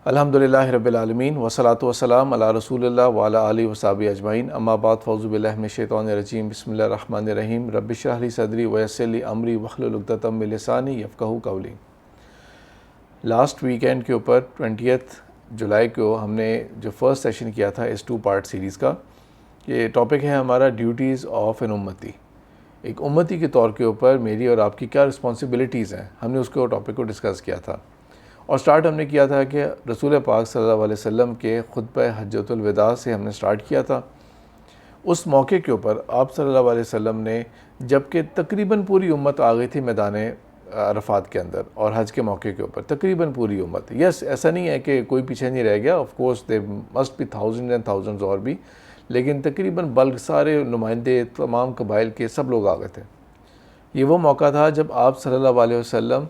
الحمدللہ رب العالمین والصلاۃ والسلام علی رسول اللہ وعلی آلہ وصحبہ اجمعین، اما بعد، فاعوذ باللہ من الشیطان الرجیم، بسم اللہ الرحمن الرحیم، رب اشرح لی صدری ویسر لی امری واحلل عقدۃ من لسانی یفقہوا قولی۔ لاسٹ ویکینڈ کے اوپر 20 جولائی کو ہم نے جو فرسٹ سیشن کیا تھا اس 2 پارٹ سیریز کا، یہ ٹاپک ہے ہمارا ڈیوٹیز آف این امتی۔ ایک امتی کے طور کے اوپر میری اور آپ کی کیا رسپانسبلٹیز ہیں، ہم نے اس کو ٹاپک کو ڈسکس کیا تھا، اور سٹارٹ ہم نے کیا تھا کہ رسول پاک صلی اللہ علیہ وسلم کے خطبہ حجۃ الوداع سے ہم نے سٹارٹ کیا تھا۔ اس موقع کے اوپر آپ صلی اللہ علیہ وسلم نے، جب کہ تقریباً پوری امت آ گئی تھی میدان عرفات کے اندر اور حج کے موقع کے اوپر، تقریباً پوری امت، ایسا نہیں ہے کہ کوئی پیچھے نہیں رہ گیا، of course they must be thousand and thousands اور بھی، لیکن تقریباً بلک سارے نمائندے تمام قبائل کے سب لوگ آ گئے تھے۔ یہ وہ موقع تھا جب آپ صلی اللہ علیہ وسلم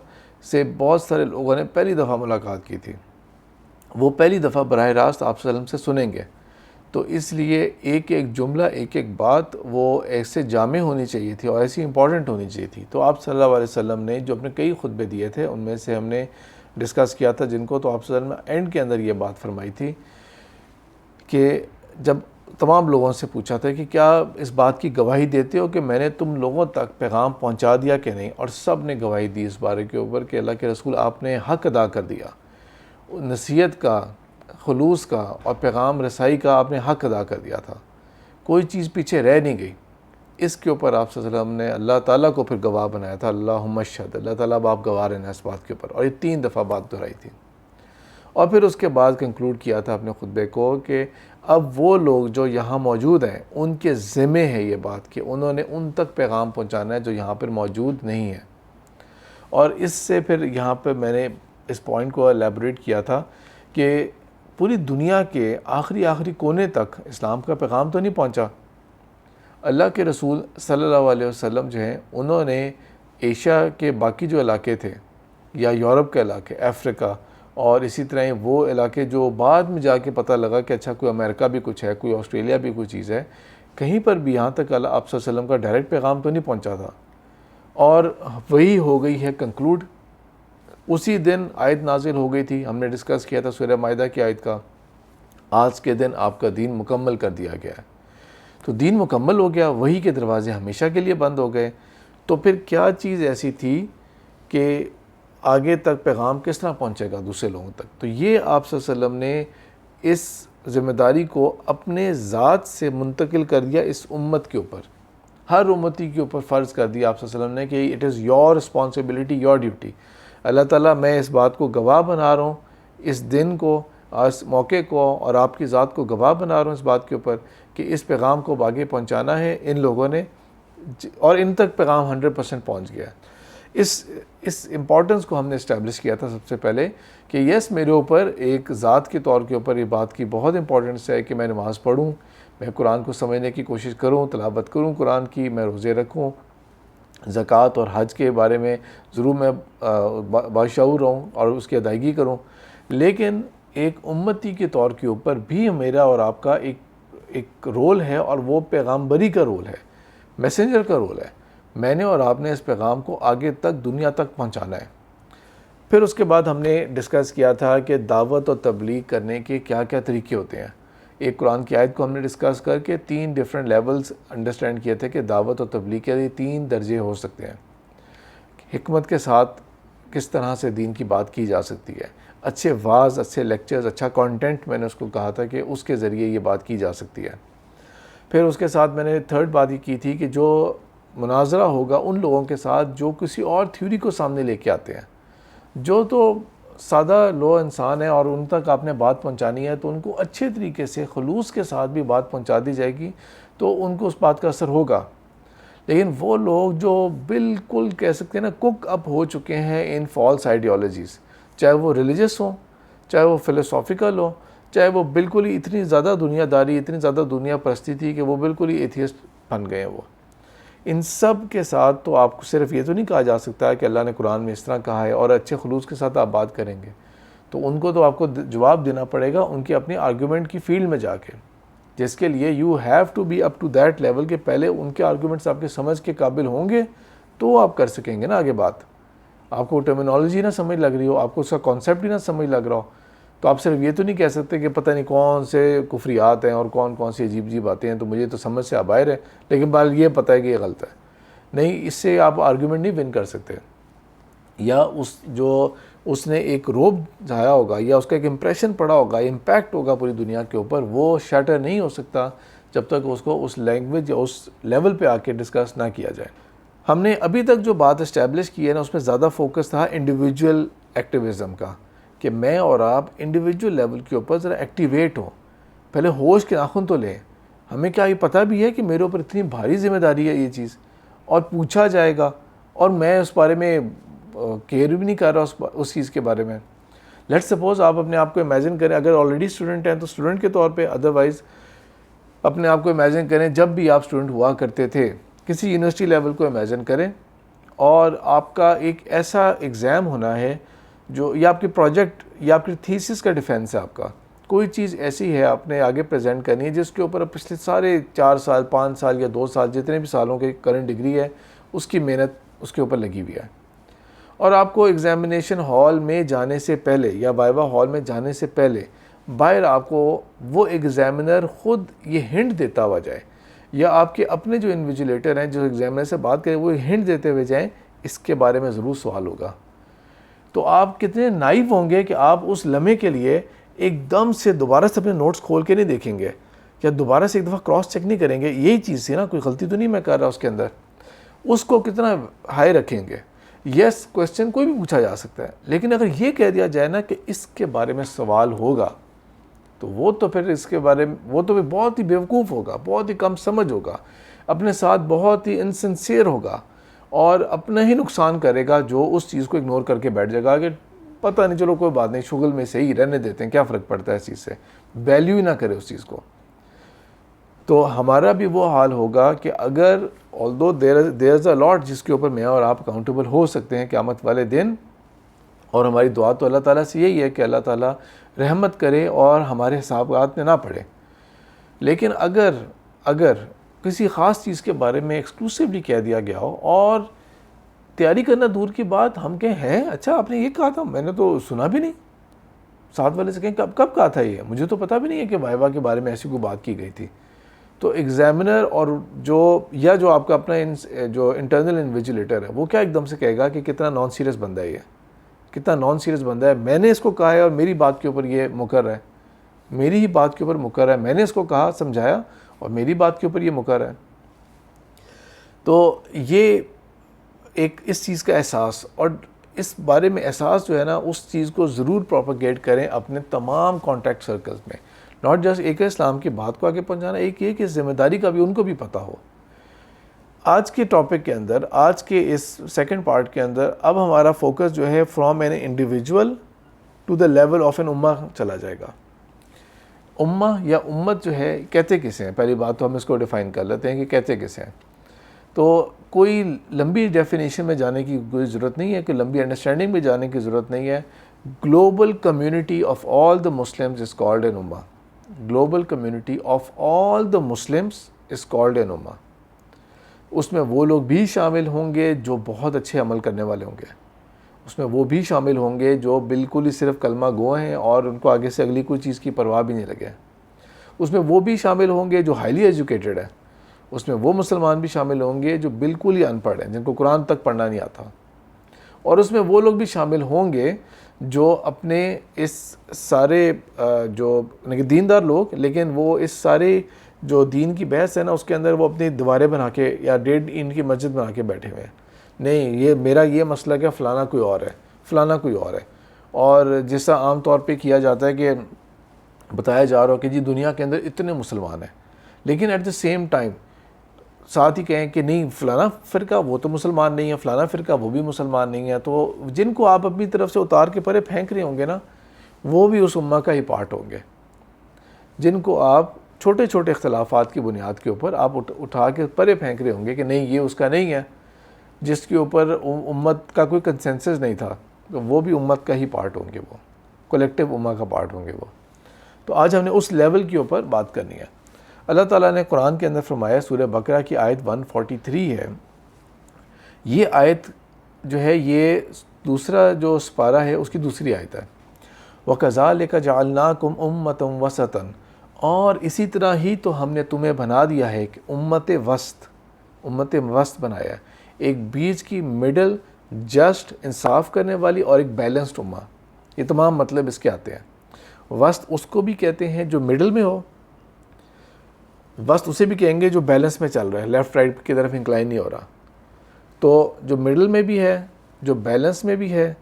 سے بہت سارے لوگوں نے پہلی دفعہ ملاقات کی تھی، وہ پہلی دفعہ براہ راست آپ صلی اللہ علیہ وسلم سے سنیں گے، تو اس لیے ایک ایک جملہ، ایک ایک بات وہ ایسے جامع ہونی چاہیے تھی اور ایسی امپورٹنٹ ہونی چاہیے تھی۔ تو آپ صلی اللہ علیہ وسلم نے جو اپنے کئی خطبے دیے تھے، ان میں سے ہم نے ڈسکس کیا تھا جن کو، تو آپ صلی اللہ علیہ وسلم نے اینڈ کے اندر یہ بات فرمائی تھی کہ جب تمام لوگوں سے پوچھا تھا کہ کیا اس بات کی گواہی دیتے ہو کہ میں نے تم لوگوں تک پیغام پہنچا دیا کہ نہیں، اور سب نے گواہی دی اس بارے کے اوپر کہ اللہ کے رسول آپ نے حق ادا کر دیا، نصیحت کا، خلوص کا اور پیغام رسائی کا آپ نے حق ادا کر دیا تھا، کوئی چیز پیچھے رہ نہیں گئی۔ اس کے اوپر آپ صلی اللہ علیہ وسلم نے اللہ تعالیٰ کو پھر گواہ بنایا تھا، اللہم اشہد، اللہ تعالیٰ اب آپ گواہ رہنا اس بات کے اوپر، اور یہ 3 دفعہ بات دہرائی تھی۔ اور پھر اس کے بعد کنکلوڈ کیا تھا اپنے خطبے کو کہ اب وہ لوگ جو یہاں موجود ہیں ان کے ذمہ ہے یہ بات کہ انہوں نے ان تک پیغام پہنچانا ہے جو یہاں پر موجود نہیں ہے۔ اور اس سے پھر یہاں پہ میں نے اس پوائنٹ کو ایلیبوریٹ کیا تھا کہ پوری دنیا کے آخری کونے تک اسلام کا پیغام تو نہیں پہنچا۔ اللہ کے رسول صلی اللہ علیہ وسلم جو ہیں، انہوں نے ایشیا کے باقی جو علاقے تھے یا یورپ کے علاقے، افریقہ، اور اسی طرح وہ علاقے جو بعد میں جا کے پتہ لگا کہ اچھا کوئی امریکہ بھی کچھ ہے، کوئی آسٹریلیا بھی کوئی چیز ہے، کہیں پر بھی یہاں تک اللہ آپ صلی اللہ علیہ وسلم کا ڈائریکٹ پیغام تو نہیں پہنچا تھا، اور وہی ہو گئی ہے کنکلوڈ۔ اسی دن آیت نازل ہو گئی تھی، ہم نے ڈسکس کیا تھا سورہ مائدہ کی آیت کا، آج کے دن آپ کا دین مکمل کر دیا گیا ہے۔ تو دین مکمل ہو گیا، وہی کے دروازے ہمیشہ کے لیے بند ہو گئے، تو پھر کیا چیز ایسی تھی کہ آگے تک پیغام کس طرح پہنچے گا دوسرے لوگوں تک؟ تو یہ آپ صلی اللہ علیہ وسلم نے اس ذمہ داری کو اپنے ذات سے منتقل کر دیا اس امت کے اوپر، ہر امتی کے اوپر فرض کر دیا آپ صلی اللہ علیہ وسلم نے کہ it is your responsibility, your duty. اللہ تعالیٰ میں اس بات کو گواہ بنا رہا ہوں، اس دن کو، اس موقع کو، اور آپ کی ذات کو گواہ بنا رہا ہوں اس بات کے اوپر کہ اس پیغام کو آگے پہنچانا ہے ان لوگوں نے، اور ان تک پیغام 100% پہنچ گیا ہے۔ اس امپورٹنس کو ہم نے اسٹیبلش کیا تھا سب سے پہلے کہ یس، میرے اوپر ایک ذات کے طور کے اوپر یہ بات کی بہت امپورٹنس ہے کہ میں نماز پڑھوں، میں قرآن کو سمجھنے کی کوشش کروں، تلاوت کروں قرآن کی، میں روزے رکھوں، زکوٰۃ اور حج کے بارے میں ضرور میں باشعور رہوں اور اس کی ادائیگی کروں، لیکن ایک امتی کے طور کے اوپر بھی میرا اور آپ کا ایک رول ہے، اور وہ پیغامبری کا رول ہے، میسنجر کا رول ہے۔ میں نے اور آپ نے اس پیغام کو آگے تک، دنیا تک پہنچانا ہے۔ پھر اس کے بعد ہم نے ڈسکس کیا تھا کہ دعوت اور تبلیغ کرنے کے کیا کیا طریقے ہوتے ہیں۔ ایک قرآن کی آیت کو ہم نے ڈسکس کر کے 3 ڈیفرنٹ لیولز انڈرسٹینڈ کیے تھے کہ دعوت اور تبلیغ کے لیے 3 درجے ہو سکتے ہیں۔ حکمت کے ساتھ کس طرح سے دین کی بات کی جا سکتی ہے، اچھے واعظ، اچھے لیکچرز، اچھا کانٹینٹ، میں نے اس کو کہا تھا کہ اس کے ذریعے یہ بات کی جا سکتی ہے۔ پھر اس کے ساتھ میں نے 3rd بات یہ کی تھی کہ جو مناظرہ ہوگا ان لوگوں کے ساتھ جو کسی اور تھیوری کو سامنے لے کے آتے ہیں، جو تو سادہ لو انسان ہے اور ان تک آپ نے بات پہنچانی ہے، تو ان کو اچھے طریقے سے خلوص کے ساتھ بھی بات پہنچا دی جائے گی تو ان کو اس بات کا اثر ہوگا۔ لیکن وہ لوگ جو بالکل کہہ سکتے ہیں نا کک اپ ہو چکے ہیں ان فالس آئیڈیالوجیز، چاہے وہ ریلیجس ہوں، چاہے وہ فلسافیکل ہو، چاہے وہ بالکل ہی اتنی زیادہ دنیا داری، اتنی زیادہ دنیا پرستی تھی کہ وہ بالکل ہی ایتھیسٹ بن گئے ہیں، وہ ان سب کے ساتھ تو آپ کو صرف یہ تو نہیں کہا جا سکتا کہ اللہ نے قرآن میں اس طرح کہا ہے اور اچھے خلوص کے ساتھ آپ بات کریں گے، تو ان کو تو آپ کو جواب دینا پڑے گا ان کی اپنی آرگیومنٹ کی فیلڈ میں جا کے، جس کے لیے you have to be up to that level کہ پہلے ان کے آرگیومنٹس آپ کے سمجھ کے قابل ہوں گے تو آپ کر سکیں گے نا آگے بات۔ آپ کو ٹرمینالوجی نہ سمجھ لگ رہی ہو، آپ کو اس کا کانسیپٹ ہی نہ سمجھ لگ رہا ہو، تو آپ صرف یہ تو نہیں کہہ سکتے کہ پتہ نہیں کون سے کفریات ہیں اور کون کون سی عجیب عجیب باتیں ہیں تو مجھے تو سمجھ سے باہر ہے، لیکن بال یہ پتہ ہے کہ یہ غلط ہے. نہیں، اس سے آپ آرگیومنٹ نہیں ون کر سکتے. یا اس نے ایک روب ڈھایا ہوگا یا اس کا ایک امپریشن پڑا ہوگا، امپیکٹ ہوگا پوری دنیا کے اوپر، وہ شیٹر نہیں ہو سکتا جب تک اس کو اس لینگویج یا اس لیول پہ آ کے ڈسکس نہ کیا جائے. ہم نے ابھی تک جو بات اسٹیبلش کی ہے نا، اس میں زیادہ فوکس تھا انڈیویجول ایکٹیویزم کا، کہ میں اور آپ انڈیویجول لیول کے اوپر ذرا ایکٹیویٹ ہوں. پہلے ہوش کے ناخن تو لیں. ہمیں کیا یہ پتہ بھی ہے کہ میرے اوپر اتنی بھاری ذمہ داری ہے یہ چیز، اور پوچھا جائے گا اور میں اس بارے میں کیئر بھی نہیں کر رہا اس چیز کے بارے میں. لیٹ سپوز آپ اپنے آپ کو امیجن کریں، اگر آلریڈی اسٹوڈنٹ ہیں تو اسٹوڈنٹ کے طور پہ، ادروائز اپنے آپ کو امیجن کریں جب بھی آپ اسٹوڈنٹ ہوا کرتے تھے، کسی یونیورسٹی لیول کو امیجن کریں، اور آپ کا ایک ایسا ایگزام ہونا ہے جو یا آپ کے پروجیکٹ یا آپ کی تھیسس کا ڈیفینس ہے. آپ کا کوئی چیز ایسی ہے آپ نے آگے پریزنٹ کرنی ہے جس کے اوپر پچھلے سارے 4 سال 5 سال یا 2 سال جتنے بھی سالوں کے کرنٹ ڈگری ہے اس کی محنت اس کے اوپر لگی ہوئی ہے. اور آپ کو ایگزامینیشن ہال میں جانے سے پہلے یا وائوا ہال میں جانے سے پہلے باہر آپ کو وہ ایگزامینر خود یہ ہنٹ دیتا ہوا جائے، یا آپ کے اپنے جو انویجیلیٹر ہیں جو ایگزامینر سے بات کریں وہ ہنٹ دیتے ہوئے جائیں اس کے بارے میں ضرور سوال ہوگا. تو آپ کتنے نائیو ہوں گے کہ آپ اس لمحے کے لیے ایک دم سے دوبارہ سے اپنے نوٹس کھول کے نہیں دیکھیں گے یا دوبارہ سے ایک دفعہ کراس چیک نہیں کریں گے. یہی چیز تھی نا، کوئی غلطی تو نہیں میں کر رہا اس کے اندر. اس کو کتنا ہائی رکھیں گے. یس کویسچن کوئی بھی پوچھا جا سکتا ہے، لیکن اگر یہ کہہ دیا جائے نا کہ اس کے بارے میں سوال ہوگا تو وہ تو پھر اس کے بارے میں وہ تو بہت ہی بیوقوف ہوگا، بہت ہی کم سمجھ ہوگا، اپنے ساتھ بہت ہی انسنسیئر ہوگا اور اپنا ہی نقصان کرے گا جو اس چیز کو اگنور کر کے بیٹھ جائے گا کہ پتہ نہیں چلو کوئی بات نہیں، شغل میں سے ہی رہنے دیتے ہیں، کیا فرق پڑتا ہے اس چیز سے، ویلیو ہی نہ کرے اس چیز کو. تو ہمارا بھی وہ حال ہوگا کہ اگر although there is a lot جس کے اوپر میں اور آپ اکاؤنٹیبل ہو سکتے ہیں قیامت والے دن، اور ہماری دعا تو اللہ تعالیٰ سے یہی ہے کہ اللہ تعالیٰ رحمت کرے اور ہمارے حسابات میں نہ پڑے. لیکن اگر کسی خاص چیز کے بارے میں ایکسکلوسیولی کہہ دیا گیا ہو اور تیاری کرنا دور کی بات، ہم کہیں ہیں اچھا آپ نے یہ کہا تھا، میں نے تو سنا بھی نہیں، ساتھ والے سے کہیں کب کہا تھا یہ، مجھے تو پتہ بھی نہیں ہے کہ وائوا کے بارے میں ایسی کوئی بات کی گئی تھی. تو ایگزامینر اور جو آپ کا اپنا جو انٹرنل انویجیلیٹر ہے وہ کیا ایک دم سے کہے گا کہ کتنا نان سیریس بندہ ہے، یہ کتنا نان سیریس بندہ ہے، میں نے اس کو کہا ہے اور میری بات کے اوپر یہ مقرر ہے، میری ہی بات کے اوپر مقرر ہے، میں نے اس کو کہا سمجھایا اور میری بات کے اوپر یہ مقرر ہے. تو یہ ایک اس چیز کا احساس، اور اس بارے میں احساس جو ہے نا اس چیز کو ضرور پروپیگیٹ کریں اپنے تمام کانٹیکٹ سرکلز میں. ناٹ جسٹ ایک اسلام کی بات کو آگے پہنچانا، ایک یہ کہ ذمہ داری کا بھی ان کو بھی پتہ ہو. آج کے ٹاپک کے اندر، آج کے اس سیکنڈ پارٹ کے اندر اب ہمارا فوکس جو ہے from an individual to the level of an امہ چلا جائے گا. امہ یا امت جو ہے کہتے کسے ہیں، پہلی بات تو ہم اس کو ڈیفائن کر لیتے ہیں کہ کہتے کسے ہیں. تو کوئی لمبی ڈیفینیشن میں جانے کی کوئی ضرورت نہیں ہے، کہ لمبی انڈرسٹینڈنگ میں جانے کی ضرورت نہیں ہے. Global community of all the Muslims is called an امہ. Global community of all the Muslims is called an امہ. اس میں وہ لوگ بھی شامل ہوں گے جو بہت اچھے عمل کرنے والے ہوں گے، اس میں وہ بھی شامل ہوں گے جو بالکل ہی صرف کلمہ گو ہیں اور ان کو آگے سے اگلی کوئی چیز کی پرواہ بھی نہیں لگے. اس میں وہ بھی شامل ہوں گے جو ہائیلی ایجوکیٹڈ ہیں، اس میں وہ مسلمان بھی شامل ہوں گے جو بالکل ہی ان پڑھ ہیں، جن کو قرآن تک پڑھنا نہیں آتا. اور اس میں وہ لوگ بھی شامل ہوں گے جو اپنے اس سارے جو دیندار لوگ، لیکن وہ اس سارے جو دین کی بحث ہے نا اس کے اندر وہ اپنی دیواریں بنا کے یا ڈیڑھ ان کی مسجد بنا کے بیٹھے ہوئے ہیں. نہیں، یہ میرا یہ مسئلہ کہ فلانا کوئی اور ہے، فلانا کوئی اور ہے. اور جس طرح عام طور پہ کیا جاتا ہے کہ بتایا جا رہا ہو کہ جی دنیا کے اندر اتنے مسلمان ہیں، لیکن ایٹ دا سیم ٹائم ساتھ ہی کہیں کہ نہیں فلانا فرقہ وہ تو مسلمان نہیں ہے، فلانا فرقہ وہ بھی مسلمان نہیں ہے. تو جن کو آپ اپنی طرف سے اتار کے پرے پھینک رہے ہوں گے نا وہ بھی اس امہ کا ہی پارٹ ہوں گے. جن کو آپ چھوٹے چھوٹے اختلافات کی بنیاد کے اوپر آپ اٹھا کے پرے پھینک رہے ہوں گے کہ نہیں یہ اس کا نہیں ہے، جس کے اوپر امت کا کوئی کنسنسس نہیں تھا، تو وہ بھی امت کا ہی پارٹ ہوں گے، وہ کولیکٹیو امہ کا پارٹ ہوں گے وہ. تو آج ہم نے اس لیول کے اوپر بات کرنی ہے. اللہ تعالیٰ نے قرآن کے اندر فرمایا، سورہ بقرہ کی آیت 143 ہے. یہ آیت جو ہے یہ دوسرا جو سپارہ ہے اس کی دوسری آیت ہے. وَكَذَلِكَ جَعَلْنَاكُمْ أُمَّةً وَسَطًا، اور اسی طرح ہی تو ہم نے تمہیں بنا دیا ہے کہ امت وسط بنایا ہے، ایک بیچ کی مڈل، جسٹ، انصاف کرنے والی، اور ایک بیلنسڈ امہ. یہ تمام مطلب اس کے آتے ہیں. وسط اس کو بھی کہتے ہیں جو مڈل میں ہو، وسط اسے بھی کہیں گے جو بیلنس میں چل رہا ہے، لیفٹ رائٹ کی طرف انکلائن نہیں ہو رہا. تو جو مڈل میں بھی ہے، جو بیلنس میں بھی ہے،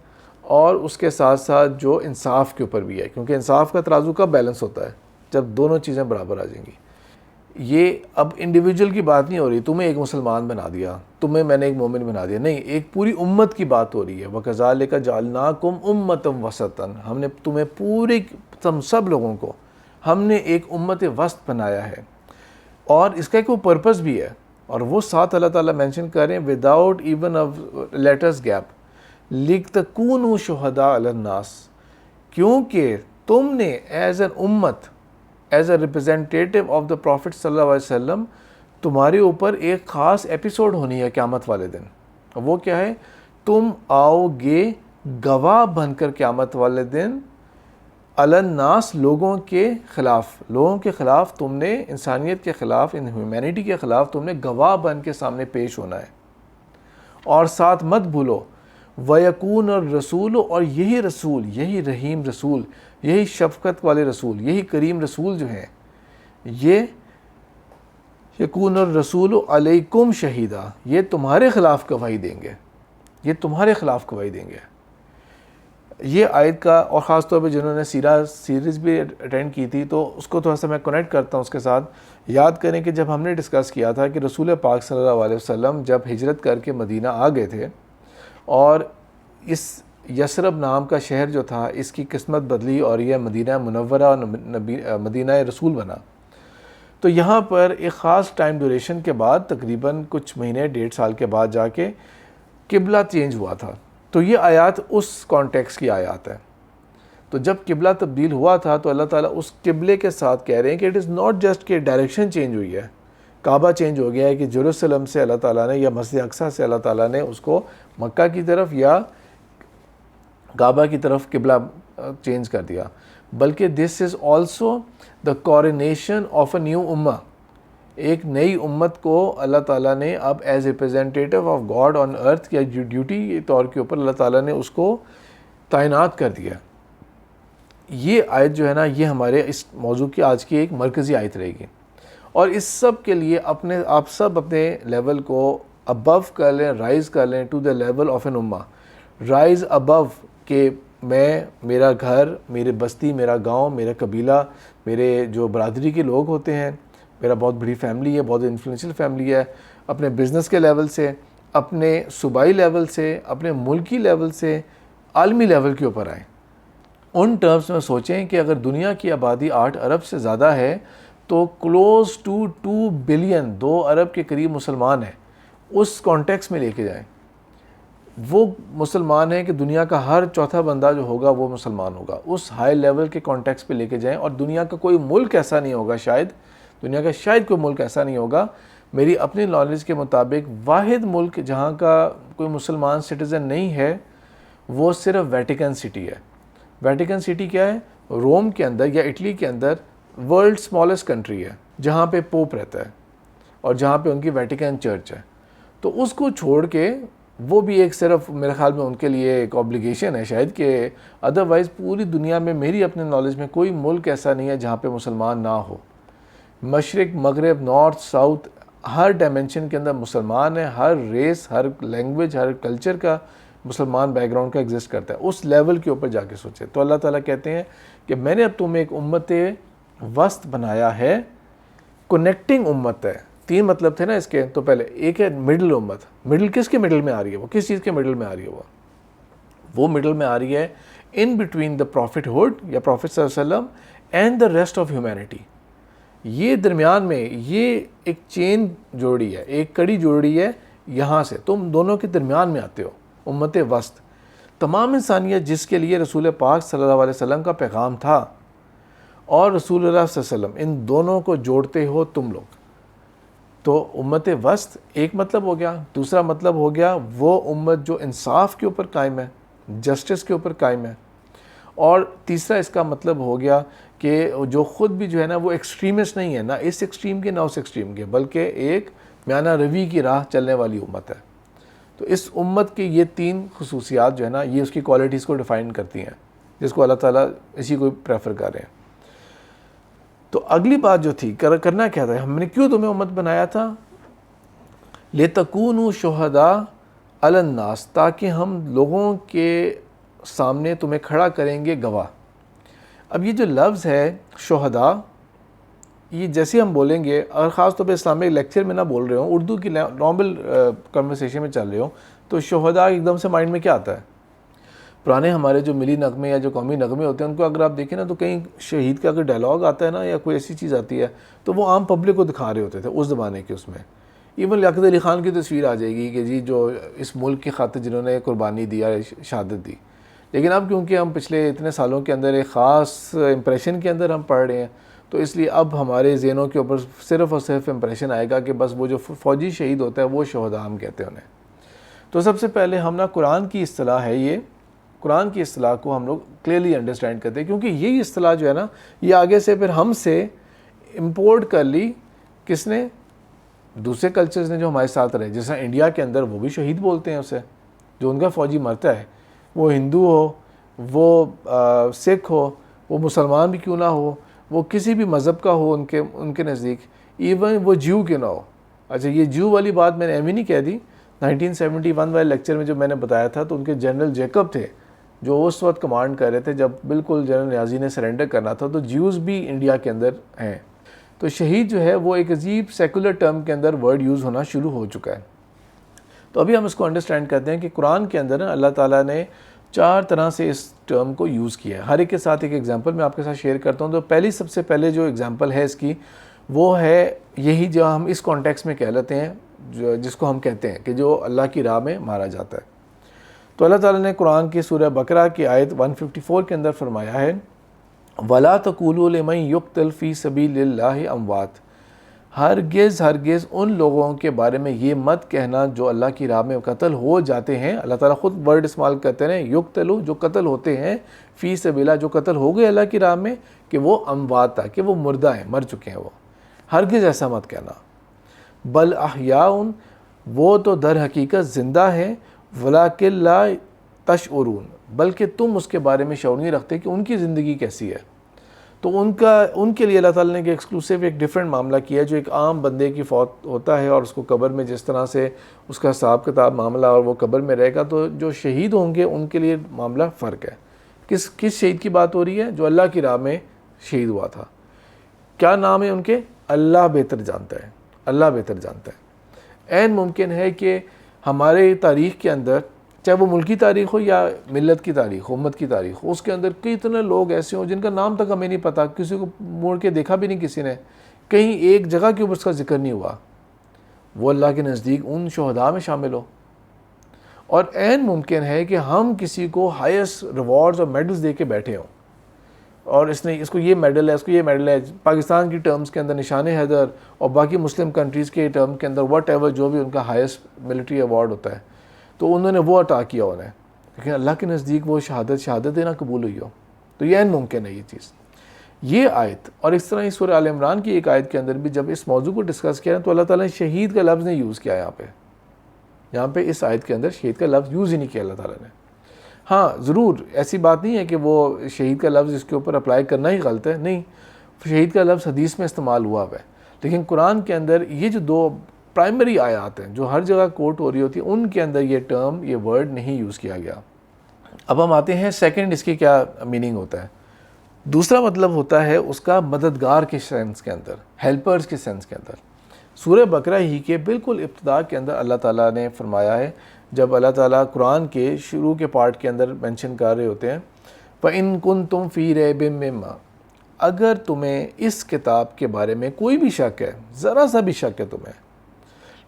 اور اس کے ساتھ ساتھ جو انصاف کے اوپر بھی ہے، کیونکہ انصاف کا ترازو کب بیلنس ہوتا ہے؟ جب دونوں چیزیں برابر آ جائیں گی. یہ اب انڈیویجول کی بات نہیں ہو رہی، تمہیں ایک مسلمان بنا دیا، تمہیں میں نے ایک مومن بنا دیا، نہیں، ایک پوری امت کی بات ہو رہی ہے. وَكَذَلِكَ جَعَلْنَاكُمْ أُمَّةً وَسَطًا، ہم نے تمہیں پورے سب لوگوں کو ہم نے ایک امت وسط بنایا ہے. اور اس کا ایک وہ پرپس بھی ہے، اور وہ ساتھ اللہ تعالیٰ مینشن کر رہے ہیں وداؤٹ ایون لیٹرز گیپ، لِتَكُونُوا شُهَدَاءَ عَلَى النَّاسِ، کیونکہ تم نے ایز این امت، as a representative of the prophet صلی اللہ علیہ وسلم، تمہارے اوپر ایک خاص ایپیسوڈ ہونی ہے قیامت والے دن. وہ کیا ہے؟ تم آؤ گے گواہ بن کر قیامت والے دن علی الناس، لوگوں کے خلاف تم نے، انسانیت کے خلاف، ان ہیومینٹی کے خلاف تم نے گواہ بن کے سامنے پیش ہونا ہے. اور ساتھ مت بھولو وَيَكُونَ الرَّسُولُ، اور یہی رسول، یہی رحیم رسول، یہی شفقت والے رسول، یہی کریم رسول جو ہیں، یہ یکون الرسول علیکم شہیدہ، یہ تمہارے خلاف گواہی دیں گے، یہ تمہارے خلاف گواہی دیں گے. یہ آیت کا، اور خاص طور پہ جنہوں نے سیریز بھی اٹینڈ کی تھی، تو اس کو تھوڑا سا میں کنیکٹ کرتا ہوں اس کے ساتھ. یاد کریں کہ جب ہم نے ڈسکس کیا تھا کہ رسول پاک صلی اللہ علیہ وسلم جب ہجرت کر کے مدینہ آ گئے تھے، اور اس یثرب نام کا شہر جو تھا، اس کی قسمت بدلی اور یہ مدینہ منورہ اور مدینہ رسول بنا. تو یہاں پر ایک خاص ٹائم ڈیوریشن کے بعد، تقریباً کچھ مہینے 1.5 سال کے بعد جا کے قبلہ چینج ہوا تھا. تو یہ آیات اس کانٹیکس کی آیات ہے. تو جب قبلہ تبدیل ہوا تھا تو اللہ تعالیٰ اس قبلے کے ساتھ کہہ رہے ہیں کہ اٹ از ناٹ جسٹ کہ ڈائریکشن چینج ہوئی ہے، کعبہ چینج ہو گیا ہے، کہ جیروسلم سے اللہ تعالیٰ نے، یا مسجد اقصیٰ سے اللہ تعالیٰ نے اس کو مکہ کی طرف یا کعبہ کی طرف قبلہ چینج کر دیا، بلکہ this is also the coronation of a new امہ. ایک نئی امت کو اللہ تعالیٰ نے اب as representative of God on earth یا ڈیوٹی کے طور کے اوپر اللہ تعالیٰ نے اس کو تعینات کر دیا. یہ آیت جو ہے نا، یہ ہمارے اس موضوع کی آج کی ایک مرکزی آیت رہے گی. اور اس سب کے لیے آپ سب اپنے لیول کو ابو کر لیں، رائز کر لیں to the level of an امہ. رائز ابو، کہ میں، میرا گھر، میرے بستی، میرا گاؤں، میرا قبیلہ، میرے جو برادری کے لوگ ہوتے ہیں، میرا بہت بڑی فیملی ہے، بہت انفلوئنشل فیملی ہے، اپنے بزنس کے لیول سے، اپنے صوبائی لیول سے، اپنے ملکی لیول سے، عالمی لیول کے اوپر آئیں. ان ٹرمز میں سوچیں کہ اگر دنیا کی آبادی 8 ارب سے زیادہ ہے تو کلوز ٹو 2 بلین، 2 ارب کے قریب مسلمان ہیں. اس کانٹیکس میں لے کے جائیں. وہ مسلمان ہیں کہ دنیا کا ہر چوتھا بندہ جو ہوگا وہ مسلمان ہوگا. اس ہائی لیول کے کانٹیکس پہ لے کے جائیں. اور دنیا کا کوئی ملک ایسا نہیں ہوگا، دنیا کا شاید کوئی ملک ایسا نہیں ہوگا، میری اپنی نالج کے مطابق واحد ملک جہاں کا کوئی مسلمان سٹیزن نہیں ہے وہ صرف ویٹیکن سٹی ہے. ویٹیکن سٹی کیا ہے؟ روم کے اندر یا اٹلی کے اندر ورلڈ اسمالسٹ کنٹری ہے، جہاں پہ پوپ رہتا ہے اور جہاں پہ ان کی ویٹیکن چرچ ہے. تو اس کو چھوڑ کے وہ بھی ایک صرف میرے خیال میں ان کے لیے ایک اوبلیگیشن ہے شاید، کہ ادروائز پوری دنیا میں میری اپنے نالج میں کوئی ملک ایسا نہیں ہے جہاں پہ مسلمان نہ ہو. مشرق، مغرب، نارتھ، ساؤتھ، ہر ڈائمنشن کے اندر مسلمان ہے. ہر ریس، ہر لینگویج، ہر کلچر کا مسلمان بیک گراؤنڈ کا ایگزسٹ کرتا ہے. اس لیول کے اوپر جا کے سوچے. تو اللہ تعالیٰ کہتے ہیں کہ میں نے اب تمہیں ایک امت وسط بنایا ہے، کنیکٹنگ امت ہے. 3 مطلب تھے نا اس کے. تو پہلے ایک ہے مڈل امت. مڈل کس کے مڈل میں آ رہی ہے؟ وہ کس چیز کے مڈل میں آ رہی ہے؟ وہ مڈل میں آ رہی ہے in between the prophethood یا پروفٹ صلی اللہ علیہ وسلم and the rest of humanity. یہ درمیان میں یہ ایک چین جوڑی ہے، ایک کڑی جوڑی ہے. یہاں سے تم دونوں کے درمیان میں آتے ہو، امت وسط. تمام انسانیت جس کے لیے رسول پاک صلی اللہ علیہ وسلم کا پیغام تھا اور رسول اللہ صلی اللہ علیہ وسلم، ان دونوں کو جوڑتے ہو تم لوگ. تو امت وسط ایک مطلب ہو گیا. دوسرا مطلب ہو گیا وہ امت جو انصاف کے اوپر قائم ہے، جسٹس کے اوپر قائم ہے. اور تیسرا اس کا مطلب ہو گیا کہ جو خود بھی جو ہے نا وہ ایکسٹریمسٹ نہیں ہے، نہ اس ایکسٹریم کے نہ اس ایکسٹریم کے، بلکہ ایک میانہ روی کی راہ چلنے والی امت ہے۔ تو اس امت کی یہ 3 خصوصیات جو ہے نا یہ اس کی کوالٹیز کو ڈیفائن کرتی ہیں، جس کو اللہ تعالیٰ اسی کو پریفر کر رہے ہیں۔ تو اگلی بات جو تھی کرنا کیا تھا، ہم نے کیوں تمہیں امت بنایا تھا؟ لِتَكُونُوا شُهَدَاءَ عَلَى النَّاسِ، تاکہ ہم لوگوں کے سامنے تمہیں کھڑا کریں گے گواہ۔ اب یہ جو لفظ ہے شہداء، یہ جیسے ہم بولیں گے، اور خاص طور پہ اسلامک لیکچر میں نہ بول رہے ہوں، اردو کی نارمل کنورسیشن میں چل رہے ہوں، تو شہداء ایک دم سے مائنڈ میں کیا آتا ہے؟ پرانے ہمارے جو ملی نغمے یا جو قومی نغمے ہوتے ہیں ان کو اگر آپ دیکھیں نا تو کہیں شہید کا اگر ڈائلاگ آتا ہے نا یا کوئی ایسی چیز آتی ہے تو وہ عام پبلک کو دکھا رہے ہوتے تھے اس زمانے کے، اس میں ایون لیاقت علی خان کی تصویر آ جائے گی کہ جی جو اس ملک کی خاطر جنہوں نے قربانی دی یا شہادت دی۔ لیکن اب کیونکہ ہم پچھلے اتنے سالوں کے اندر ایک خاص امپریشن کے اندر ہم پڑھ رہے ہیں تو اس لیے اب ہمارے ذہنوں کے اوپر صرف اور صرف امپریشن آئے گا کہ بس وہ جو فوجی شہید ہوتا ہے وہ شہداء ہم کہتے ہیں انہیں۔ تو سب سے پہلے ہم نا قرآن کی اصطلاح ہے، یہ قرآن کی اصطلاح کو ہم لوگ کلیئرلی انڈرسٹینڈ کرتے ہیں، کیونکہ یہی اصطلاح جو ہے نا یہ آگے سے پھر ہم سے امپورٹ کر لی کس نے؟ دوسرے کلچرز نے جو ہمارے ساتھ رہے، جیسا انڈیا کے اندر وہ بھی شہید بولتے ہیں اسے، جو ان کا فوجی مرتا ہے، وہ ہندو ہو، وہ سکھ ہو، وہ مسلمان بھی کیوں نہ ہو، وہ کسی بھی مذہب کا ہو ان کے نزدیک، ایون وہ جیو کیوں نہ ہو۔ اچھا یہ جیو والی بات میں نے ایویں نہیں کہہ دی، 1971 والے لیکچر میں جو میں نے بتایا تھا تو ان کے جنرل جیکب تھے جو اس وقت کمانڈ کر رہے تھے جب بالکل جنرل نیازی نے سرنڈر کرنا تھا، تو جیوز بھی انڈیا کے اندر ہیں۔ تو شہید جو ہے وہ ایک عجیب سیکولر ٹرم کے اندر ورڈ یوز ہونا شروع ہو چکا ہے۔ تو ابھی ہم اس کو انڈرسٹینڈ کرتے ہیں کہ قرآن کے اندر اللہ تعالیٰ نے 4 طرح سے اس ٹرم کو یوز کیا ہے۔ ہر ایک کے ساتھ ایک ایگزامپل میں آپ کے ساتھ شیئر کرتا ہوں۔ تو سب سے پہلے جو ایگزامپل ہے اس کی وہ ہے یہی جو ہم اس کانٹیکس میں کہہ لیتے ہیں، جس کو ہم کہتے ہیں کہ جو اللہ کی راہ میں مارا جاتا ہے۔ تو اللہ تعالیٰ نے قرآن کی سورہ بقرہ کی آیت 154 کے اندر فرمایا ہے وَلَا تَقُولُوا لِمَن يُقْتَلْ فِي سَبِيلِ اللَّهِ اموات، ہرگز ان لوگوں کے بارے میں یہ مت کہنا جو اللہ کی راہ میں قتل ہو جاتے ہیں۔ اللہ تعالیٰ خود ورڈ استعمال کرتے ہیں یقتلوا، جو قتل ہوتے ہیں، فی سبیلہ، جو قتل ہو گئے اللہ کی راہ میں، کہ وہ اموات تھا، کہ وہ مردہ ہیں، مر چکے ہیں وہ۔ ہرگز ایسا مت کہنا۔ بل احیاء، وہ تو در حقیقت زندہ ہیں، ولکن لا تشعرون، بلکہ تم اس کے بارے میں شعور نہیں رکھتے کہ ان کی زندگی کیسی ہے۔ تو ان کے لیے اللہ تعالیٰ نے ایک ایکسکلوسیو ایک ڈیفرنٹ معاملہ کیا ہے، جو ایک عام بندے کی فوت ہوتا ہے اور اس کو قبر میں جس طرح سے اس کا حساب کتاب معاملہ اور وہ قبر میں رہے گا، تو جو شہید ہوں گے ان کے لیے معاملہ فرق ہے۔ کس شہید کی بات ہو رہی ہے؟ جو اللہ کی راہ میں شہید ہوا تھا۔ کیا نام ہے ان کے؟ اللہ بہتر جانتا ہے، اللہ بہتر جانتا ہے۔ عین ممکن ہے کہ ہمارے تاریخ کے اندر، چاہے وہ ملکی تاریخ ہو یا ملت کی تاریخ ہو، امت کی تاریخ ہو، اس کے اندر کتنے لوگ ایسے ہوں جن کا نام تک ہمیں نہیں پتہ، کسی کو موڑ کے دیکھا بھی نہیں کسی نے، کہیں ایک جگہ کے اوپر اس کا ذکر نہیں ہوا، وہ اللہ کے نزدیک ان شہداء میں شامل ہو۔ اور عین ممکن ہے کہ ہم کسی کو ہائیسٹ ریوارڈز اور میڈلز دے کے بیٹھے ہوں، اور اس کو یہ میڈل ہے، اس کو یہ میڈل ہے، پاکستان کی ٹرمز کے اندر نشان حیدر اور باقی مسلم کنٹریز کے ٹرم کے اندر واٹ ایور جو بھی ان کا ہائیسٹ ملٹری ایوارڈ ہوتا ہے، تو انہوں نے وہ عطا کیا انہیں، لیکن اللہ کے نزدیک وہ شہادت نہ قبول ہوئی ہو۔ تو یہ عین ممکن ہے یہ چیز۔ یہ آیت اور اس طرح ہی سورہ آل عمران کی ایک آیت کے اندر بھی جب اس موضوع کو ڈسکس کیا تو اللہ تعالیٰ نے شہید کا لفظ نہیں یوز کیا یہاں پہ اس آیت کے اندر شہید کا لفظ یوز ہی نہیں کیا اللہ تعالیٰ نے۔ ہاں ضرور ایسی بات نہیں ہے کہ وہ شہید کا لفظ اس کے اوپر اپلائی کرنا ہی غلط ہے، نہیں، شہید کا لفظ حدیث میں استعمال ہوا ہے، لیکن قرآن کے اندر یہ جو 2 پرائمری آیات ہیں جو ہر جگہ کوٹ ہو رہی ہوتی ہیں، ان کے اندر یہ ٹرم، یہ ورڈ نہیں یوز کیا گیا۔ اب ہم آتے ہیں سیکنڈ، اس کی کیا میننگ ہوتا ہے۔ دوسرا مطلب ہوتا ہے اس کا مددگار کے سینس کے اندر، ہیلپرز کے سینس کے اندر۔ سورہ بقرہ ہی کے بالکل ابتدا کے اندر اللہ تعالیٰ نے فرمایا ہے، جب اللہ تعالیٰ قرآن کے شروع کے پارٹ کے اندر مینشن کر رہے ہوتے ہیں فَإِن كُنتُمْ فِي رَيْبٍ مِّمَّا، اگر تمہیں اس کتاب کے بارے میں کوئی بھی شک ہے، ذرا سا بھی شک ہے تمہیں،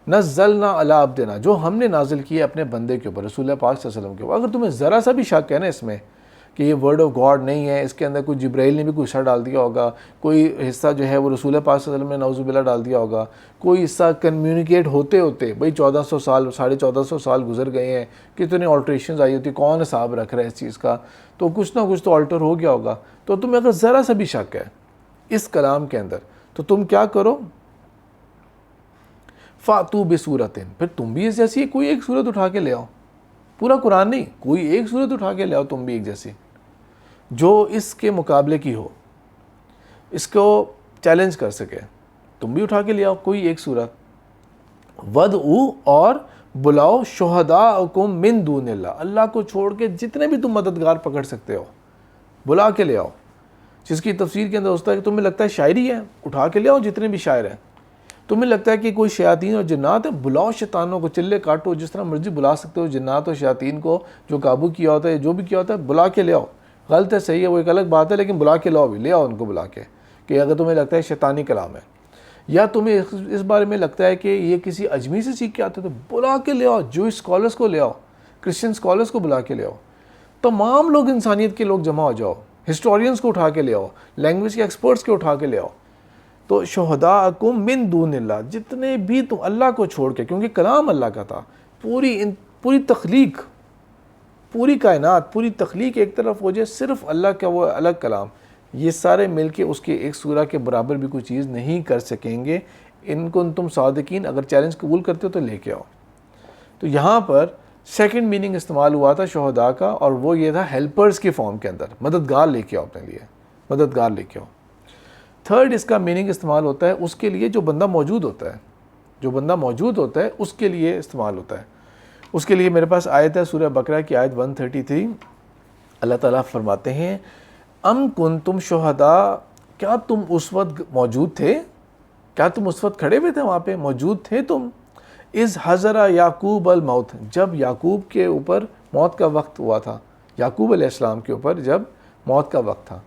نزلنا علی عبدنا، جو ہم نے نازل کیا اپنے بندے کے اوپر، رسول اللہ پاک صلی اللہ علیہ وسلم کے اوپر، اگر تمہیں ذرا سا بھی شک ہے نا اس میں کہ یہ ورڈ آف گاڈ نہیں ہے، اس کے اندر کوئی جبرائیل نے بھی کوئی حصہ ڈال دیا ہوگا، کوئی حصہ جو ہے وہ رسول پاک صلی اللہ علیہ وسلم نے نعوذ باللہ ڈال دیا ہوگا، کوئی حصہ کمیونیکیٹ ہوتے ہوتے بھئی 1400 سال 1450 سال گزر گئے ہیں، کتنے آلٹریشنز آئی ہوتی، کون حساب رکھ رہا ہے اس چیز کا، تو کچھ نہ کچھ تو آلٹر ہو گیا ہوگا. تو تمہیں اگر ذرا سا بھی شک ہے اس کلام کے اندر تو تم کیا کرو، فَأْتُوا بِسُورَةٍ، پھر تم بھی اس جیسی کوئی ایک سورت اٹھا کے لے آؤ، پورا قرآن نہیں، کوئی ایک سورت اٹھا کے لے آؤ تم بھی ایک جیسی جو اس کے مقابلے کی ہو، اس کو چیلنج کر سکے. تم بھی اٹھا کے لے آؤ کوئی ایک سورت. وَدْعُوا، اور بلاؤ، شُہَدَاءَکُم مِّن دُونِ اللَّہ، اللہ کو چھوڑ کے جتنے بھی تم مددگار پکڑ سکتے ہو بلا کے لے آؤ. جس کی تفسیر کے اندر ہوتا ہے کہ تمہیں لگتا ہے شاعری ہے، اٹھا کے لے آؤ جتنے بھی شاعر ہیں. تمہیں لگتا ہے کہ کوئی شیاطین اور جنات ہیں، بلاؤ شیطانوں کو، چلے کاٹو، جس طرح مرضی بلا سکتے ہو جنات اور شیاطین کو جو قابو کیا ہوتا ہے، جو بھی کیا ہوتا ہے، بلا کے لے آؤ. غلط ہے صحیح ہے وہ ایک الگ بات ہے، لیکن بلا کے لاؤ بھی، لے آؤ ان کو بلا کے، کہ اگر تمہیں لگتا ہے شیطانی کلام ہے، یا تمہیں اس بارے میں لگتا ہے کہ یہ کسی اجمی سے سیکھ کے آتے تو بلا کے لے آؤ. جو اسکالرس کو لے آؤ، کرسچن اسکالرس کو بلا کے لے آؤ، تمام لوگ، انسانیت کے لوگ جمع ہو جاؤ، ہسٹورینس کو اٹھا کے لے آؤ، لینگویج کے ایکسپرٹس کو اٹھا کے لے آؤ. تو شہداءکم من دون اللہ، جتنے بھی تم اللہ کو چھوڑ کے، کیونکہ کلام اللہ کا تھا، پوری تخلیق، پوری کائنات، پوری تخلیق ایک طرف ہو جائے، صرف اللہ کا وہ الگ کلام، یہ سارے مل کے اس کے ایک سورہ کے برابر بھی کوئی چیز نہیں کر سکیں گے. ان کو تم صادقین، اگر چیلنج قبول کرتے ہو تو لے کے آؤ. تو یہاں پر سیکنڈ میننگ استعمال ہوا تھا شہداء کا، اور وہ یہ تھا ہیلپرز کی فارم کے اندر، مددگار لے کے آؤ اپنے لیے، مددگار لے کے آؤ. تھرڈ اس کا میننگ استعمال ہوتا ہے اس کے لیے جو بندہ موجود ہوتا ہے، جو بندہ موجود ہوتا ہے اس کے لیے استعمال ہوتا ہے. اس کے لیے میرے پاس آیت ہے سورہ بقرہ کی آیت 133. اللہ تعالیٰ فرماتے ہیں ام کنتم شہداء، کیا تم اس وقت موجود تھے، کیا تم اس وقت کھڑے ہوئے تھے، وہاں پہ موجود تھے تم، اذ حضر یعقوب الموت، جب یعقوب کے اوپر موت کا وقت ہوا تھا، یعقوب علیہ السلام کے اوپر جب موت کا وقت تھا.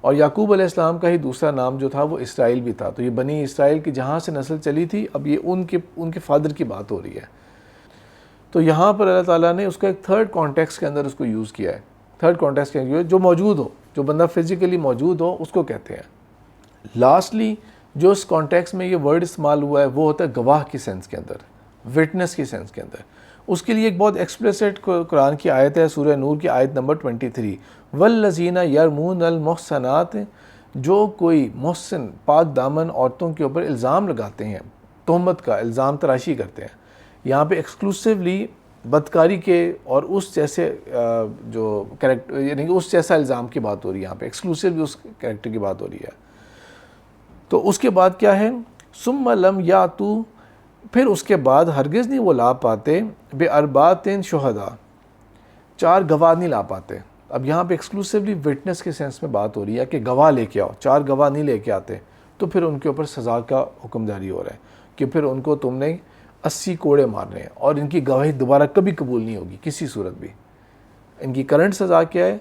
اور یعقوب علیہ السلام کا ہی دوسرا نام جو تھا وہ اسرائیل بھی تھا. تو یہ بنی اسرائیل کی جہاں سے نسل چلی تھی، اب یہ ان کے فادر کی بات ہو رہی ہے. تو یہاں پر اللہ تعالیٰ نے اس کا ایک تھرڈ کانٹیکسٹ کے اندر اس کو یوز کیا ہے. تھرڈ کانٹیکسٹ کے اندر جو موجود ہو، جو بندہ فزیکلی موجود ہو، اس کو کہتے ہیں. لاسٹلی جو اس کانٹیکسٹ میں یہ ورڈ استعمال ہوا ہے وہ ہوتا ہے گواہ کی سینس کے اندر، وٹنس کی سینس کے اندر. اس کے لیے ایک بہت ایکسپلیسٹ قرآن کی آیت ہے سورہ نور کی آیت نمبر 23. والذین یرمون المحصنات، جو کوئی محسن پاک دامن عورتوں کے اوپر الزام لگاتے ہیں، تہمت کا الزام تراشی کرتے ہیں. یہاں پہ ایکسکلوسیولی بدکاری کے اور اس جیسے جو کریکٹر، یعنی کہ اس جیسا الزام کی بات ہو رہی ہے، یہاں پہ ایکسکلوسیولی اس کریکٹر کی بات ہو رہی ہے. تو اس کے بعد کیا ہے، ثم لم یاتوا، پھر اس کے بعد ہرگز نہیں وہ لا پاتے، بے اربات شہداء، 4 گواہ نہیں لا پاتے. اب یہاں پہ ایکسکلوسیولی وٹنس کے سینس میں بات ہو رہی ہے کہ گواہ لے کے آؤ، 4 گواہ نہیں لے کے آتے تو پھر ان کے اوپر سزا کا حکم جاری ہو رہا ہے کہ پھر ان کو تم نے 80 کوڑے مارنے ہیں، اور ان کی گواہی دوبارہ کبھی قبول نہیں ہوگی کسی صورت بھی. ان کی کرنٹ سزا کیا ہے